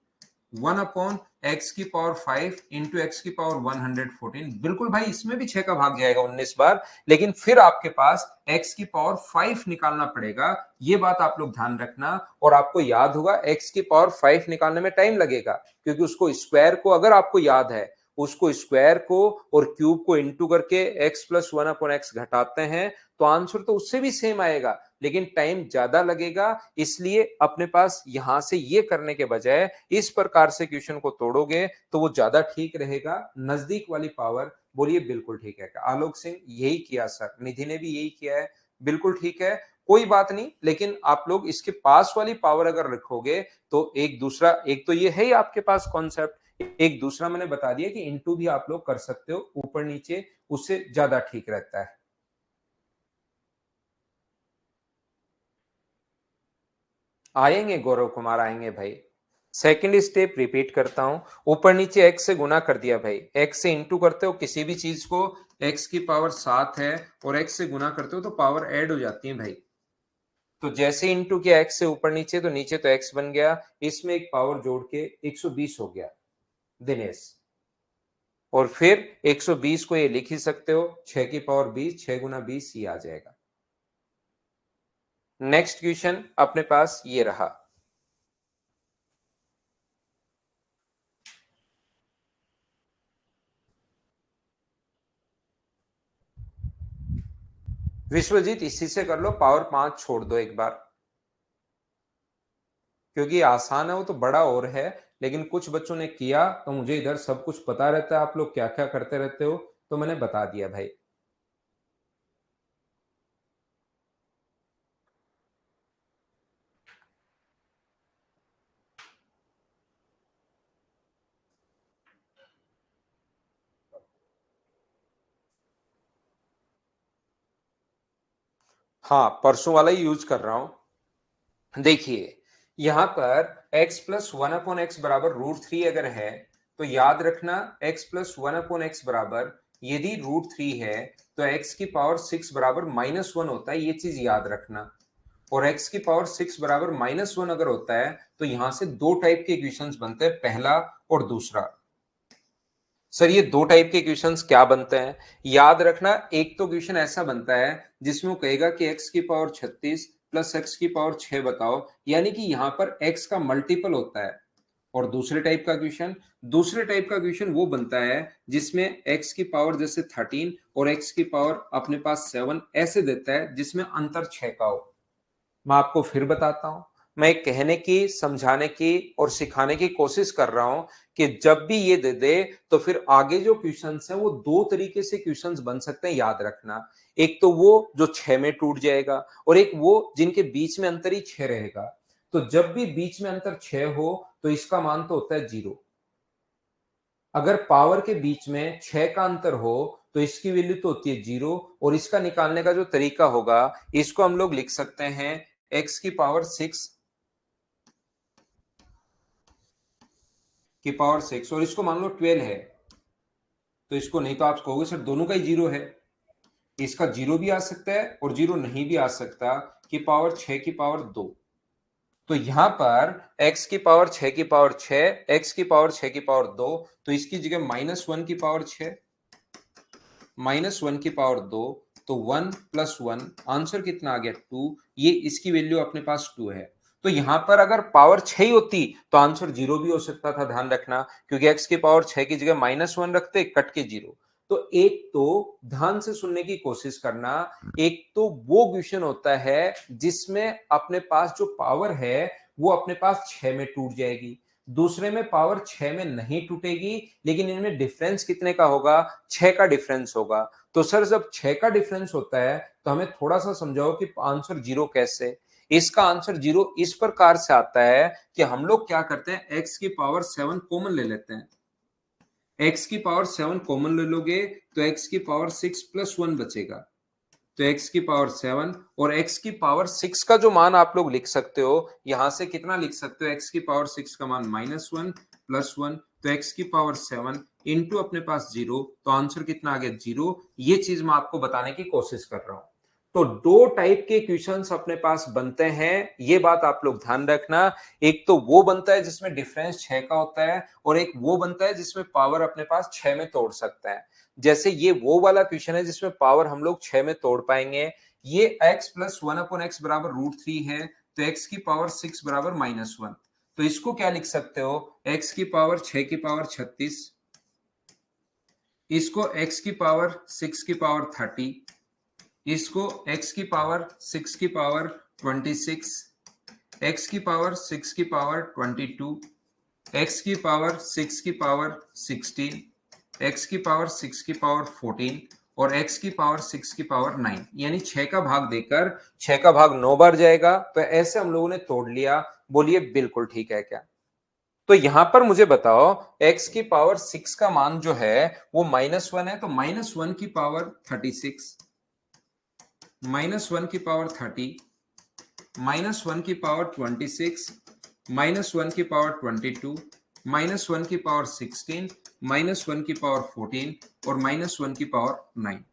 1 अपॉन एक्स की पावर 5 इंटू एक्स की पावर 114। बिल्कुल भाई, इसमें भी 6 का भाग जाएगा 19 बार, लेकिन फिर आपके पास एक्स की पावर 5 निकालना पड़ेगा। ये बात आप लोग ध्यान रखना। और आपको याद होगा एक्स की पावर 5 निकालने में टाइम लगेगा, क्योंकि उसको स्क्वायर को, अगर आपको याद है, उसको स्क्वायर को और क्यूब को इंटू करके एक्स प्लस 1 अपॉन एक्स घटाते हैं, तो आंसर तो उससे भी सेम आएगा, लेकिन टाइम ज्यादा लगेगा। इसलिए अपने पास यहां से ये करने के बजाय इस प्रकार से क्वेश्चन को तोड़ोगे तो वो ज्यादा ठीक रहेगा। नजदीक वाली पावर, बोलिए बिल्कुल ठीक है। आलोक सिंह यही किया सर, निधि ने भी यही किया है, बिल्कुल ठीक है, कोई बात नहीं। लेकिन आप लोग इसके पास वाली पावर अगर रखोगे तो एक दूसरा, एक तो ये है ही आपके पास कॉन्सेप्ट, एक दूसरा मैंने बता दिया कि इंटू भी आप लोग कर सकते हो ऊपर नीचे, उससे ज्यादा ठीक रहता है। आएंगे गौरव कुमार, आएंगे भाई। सेकंड स्टेप रिपीट करता हूं, ऊपर नीचे x से गुना कर दिया भाई, x से इंटू करते हो किसी भी चीज को, x की पावर 7 है और x से गुना करते हो तो पावर ऐड हो जाती है भाई। तो जैसे इंटू किया x से ऊपर नीचे, तो नीचे तो x बन गया, इसमें एक पावर जोड़ के 120 हो गया दिनेश। और फिर 120 को ये लिख ही सकते हो, 6 की पावर 20, 6 गुना 20 ये आ जाएगा। नेक्स्ट क्वेश्चन अपने पास ये रहा। विश्वजीत इसी से कर लो, पावर 5 छोड़ दो एक बार, क्योंकि आसान है, वो तो बड़ा और है। लेकिन कुछ बच्चों ने किया तो मुझे इधर सब कुछ पता रहता है, आप लोग क्या क्या करते रहते हो, तो मैंने बता दिया भाई। हाँ, परसों वाला ही यूज कर रहा हूं। देखिए यहां पर x प्लस 1/x बराबर √3 अगर है, तो याद रखना x प्लस 1/x बराबर, यदि √3 है तो x की पावर 6 बराबर -1 होता है, ये चीज याद रखना। और x की पावर 6 बराबर -1 अगर होता है तो यहां से दो टाइप के इक्वेशंस बनते हैं, पहला और दूसरा। सर ये दो टाइप के क्वेश्चंस क्या बनते हैं, याद रखना। एक तो क्वेश्चन ऐसा बनता है जिसमें वो कहेगा कि x की पावर 36 प्लस एक्स की पावर 6 बताओ, यानी कि यहां पर x का मल्टीपल होता है। और दूसरे टाइप का क्वेश्चन वो बनता है जिसमें x की पावर जैसे 13 और x की पावर अपने पास 7 ऐसे देता है, जिसमें अंतर 6 का हो। मैं आपको फिर बताता हूं, मैं कहने की, समझाने की और सिखाने की कोशिश कर रहा हूं कि जब भी ये दे दे तो फिर आगे जो क्वेश्चंस हैं वो दो तरीके से क्वेश्चंस बन सकते हैं, याद रखना। एक तो वो जो 6 में टूट जाएगा, और एक वो जिनके बीच में अंतर ही 6 रहेगा। तो जब भी बीच में अंतर 6 हो तो इसका मान तो होता है 0। अगर पावर के बीच में 6 का अंतर हो तो इसकी वैल्यू तो होती है 0। और इसका निकालने का जो तरीका होगा, इसको हम लोग लिख सकते हैं x की पावर 6 की पावर 6, और इसको मान लो 12 है, तो इसको नहीं तो आप कहोगे सर दोनों का ही 0 है। इसका 0 भी आ सकता है और 0 नहीं भी आ सकता, कि पावर 6 की पावर 2। तो यहां पर x की पावर 6 की पावर 6, x की पावर 6 की पावर 2, तो इसकी जगह -1 की पावर 6, -1 की पावर 2, तो 1 + 1, आंसर कितना आ गया 2। ये इसकी वैल्यू अपने पास 2 है। तो यहां पर अगर पावर 6 ही होती तो आंसर 0 भी हो सकता था, ध्यान रखना, क्योंकि x की पावर 6 की जगह -1 रखते, कट के 0। तो एक तो ध्यान से सुनने की कोशिश करना, एक तो वो क्वेश्चन होता है जिसमें अपने पास जो पावर है वो अपने पास 6 में टूट जाएगी, दूसरे में पावर 6 में नहीं टूटेगी, लेकिन इनमें डिफरेंस कितने का होगा, 6 का डिफरेंस होगा। तो सर जब 6 का डिफरेंस होता है तो हमें थोड़ा सा समझाओ कि आंसर 0 कैसे। इसका आंसर 0 इस प्रकार से आता है कि हम लोग क्या करते हैं, x की पावर 7 कॉमन ले लेते हैं। x की पावर 7 कॉमन ले लोगे तो x की पावर 6 + 1 बचेगा, तो x की पावर 7, और x की पावर 6 का जो मान आप लोग लिख सकते हो, यहां से कितना लिख सकते हो, x की पावर 6 का मान -1 + 1, तो x की पावर 7 इंटू अपने पास 0, तो आंसर कितना आ गया 0। ये चीज मैं आपको बताने की कोशिश कर रहा हूं। तो दो टाइप के क्वेश्चंस अपने पास बनते हैं, ये बात आप लोग ध्यान रखना। एक तो वो बनता है जिसमें डिफरेंस 6 का होता है, और एक वो बनता है जिसमें पावर अपने पास 6 में तोड़ सकता है। जैसे ये वो वाला क्वेश्चन है जिसमें पावर हम लोग 6 में तोड़ पाएंगे। ये x प्लस 1/x बराबर √3 है, तो x की पावर 6 बराबर -1। तो इसको क्या लिख सकते हो, x की पावर 6 की पावर 36, इसको x की पावर 6 की पावर 30, इसको x की पावर 6 की पावर 26, x की पावर 6 की पावर 22, x की पावर 6 की पावर 16, x की पावर 6 की पावर 14 और x की पावर 6 की पावर 9, यानी 6 का भाग देकर 6 का भाग 9 बार जाएगा। तो ऐसे हम लोगों ने तोड़ लिया। बोलिए बिल्कुल ठीक है क्या? तो यहां पर मुझे बताओ, x की पावर 6 का मान जो है वो -1 है, तो -1 की पावर 36, -1 की पावर 30, -1 की पावर 26, -1 की पावर 22, -1 की पावर 16, -1 की पावर 14 और -1 की पावर 9।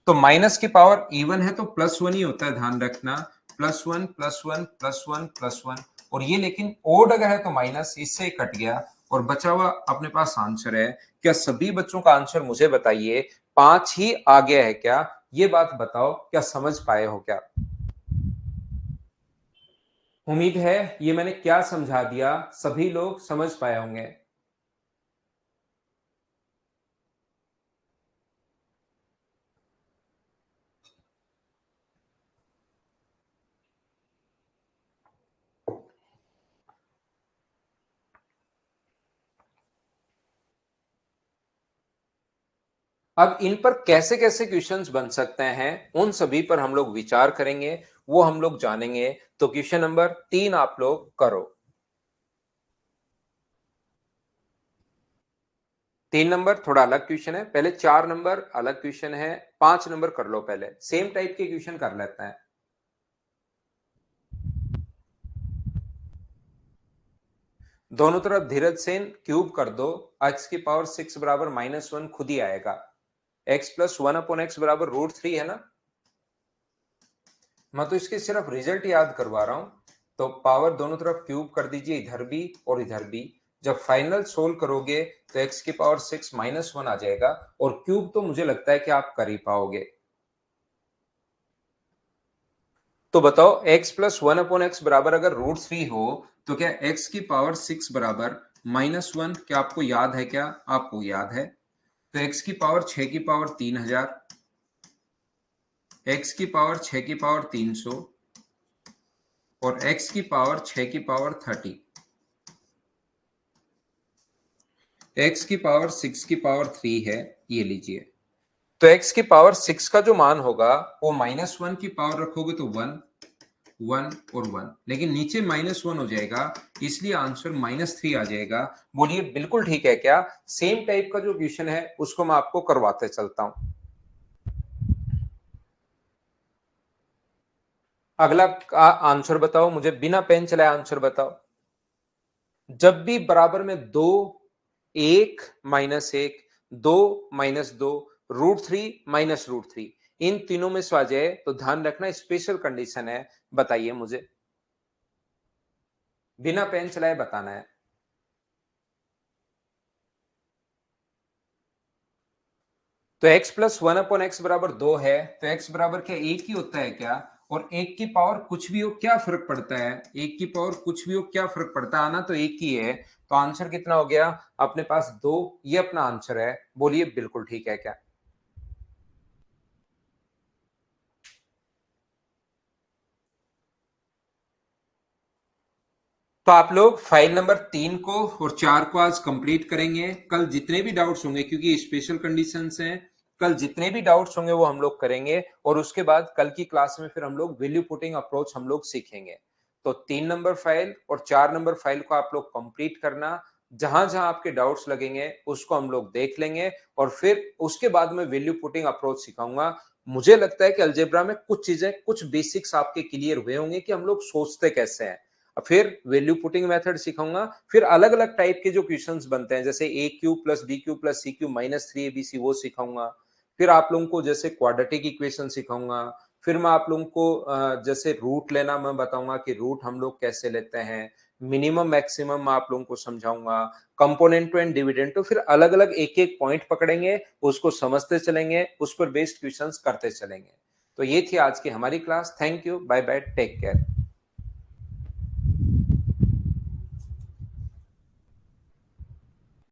तो माइनस की पावर इवन है तो +1 ही होता है, ध्यान रखना। +1 +1 +1 +1, और ये लेकिन ओड अगर है तो माइनस, इससे ही कट गया और बचा हुआ अपने पास आंसर है। क्या सभी बच्चों का आंसर मुझे बताइए 5 ही आ गया है क्या? ये बात बताओ, क्या समझ पाए हो क्या? उम्मीद है ये मैंने क्या समझा दिया सभी लोग समझ पाए होंगे। अब इन पर कैसे कैसे क्वेश्चंस बन सकते हैं उन सभी पर हम लोग विचार करेंगे, वो हम लोग जानेंगे। तो क्वेश्चन नंबर 3 आप लोग करो। 3 नंबर थोड़ा अलग क्वेश्चन है, पहले 4 नंबर अलग क्वेश्चन है, 5 नंबर कर लो, पहले सेम टाइप के क्वेश्चन कर लेते हैं। दोनों तरफ धीरज सेन क्यूब कर दो, x की पावर 6 बराबर -1 खुद ही आएगा। x प्लस 1/x बराबर √3 है ना। मैं तो इसके सिर्फ रिजल्ट याद करवा रहा हूं। तो पावर दोनों तरफ क्यूब कर दीजिए, इधर भी और इधर भी। जब फाइनल सोल्व करोगे तो x की पावर 6 -1 आ जाएगा, और क्यूब तो मुझे लगता है कि आप कर ही पाओगे। तो बताओ x प्लस 1/x बराबर अगर √3 हो, तो क्या x की पावर 6 बराबर -1, क्या आपको याद है क्या? आपको याद है। तो x की पावर 6 की पावर 3000, x की पावर 6 की पावर 300 और x की पावर 6 की पावर 30, x की पावर 6 की पावर 3 है, ये लीजिए। तो x की पावर 6 का जो मान होगा वो -1 की पावर रखोगे तो 1 1 और 1, लेकिन नीचे -1 हो जाएगा, इसलिए आंसर -3 आ जाएगा। बोलिए बिल्कुल ठीक है क्या? सेम टाइप का जो क्वेश्चन है उसको मैं आपको करवाते चलता हूं। अगला का आंसर बताओ मुझे, बिना पेन चलाए आंसर बताओ। जब भी बराबर में दो, 1 -1, 2 -2, √3 -√3, इन तीनों में से आ जाए तो ध्यान रखना स्पेशल कंडीशन है। बताइए मुझे, बिना पेन चलाए बताना है। तो x प्लस 1/x बराबर 2 है, तो x बराबर क्या 1 ही होता है क्या? और 1 की पावर कुछ भी हो क्या फर्क पड़ता है? 1 की पावर कुछ भी हो क्या फर्क पड़ता है? आना तो एक ही है। तो आंसर कितना हो गया अपने पास? 2। ये अपना आंसर है। बोलिए बिल्कुल ठीक है क्या? तो आप लोग फाइल नंबर 3 को और 4 को आज कंप्लीट करेंगे। कल जितने भी डाउट्स होंगे, क्योंकि स्पेशल कंडीशंस हैं, कल जितने भी डाउट्स होंगे वो हम लोग करेंगे, और उसके बाद कल की क्लास में फिर हम लोग वैल्यू पुटिंग अप्रोच हम लोग सीखेंगे। तो 3 नंबर फाइल और 4 नंबर फाइल को आप लोग कंप्लीट करना। जहां जहां आपके डाउट्स लगेंगे उसको हम लोग देख लेंगे, और फिर उसके बाद में वैल्यू पुटिंग अप्रोच सिखाऊंगा। मुझे लगता है कि अलजेब्रा में कुछ चीजें, कुछ बेसिक्स आपके क्लियर हुए होंगे कि हम लोग सोचते कैसे हैं। फिर वैल्यू पुटिंग मेथड सिखाऊंगा, फिर अलग अलग टाइप के जो क्वेश्चंस बनते हैं, जैसे a cube plus b cube plus c cube -3 abc, वो सिखाऊंगा। फिर आप लोगों को जैसे क्वाड्रेटिक इक्वेशन सिखाऊंगा, फिर मैं आप लोगों को जैसे रूट लेना मैं बताऊंगा कि रूट हम लोग कैसे लेते हैं, मिनिमम मैक्सिमम मैं आप लोगों को समझाऊंगा, कंपोनेंट एंड डिविडेंड। तो फिर अलग अलग एक एक पॉइंट पकड़ेंगे, उसको समझते चलेंगे, उस पर बेस्ड क्वेश्चंस करते चलेंगे। तो ये थी आज की हमारी class. Thank you, bye bye, take care.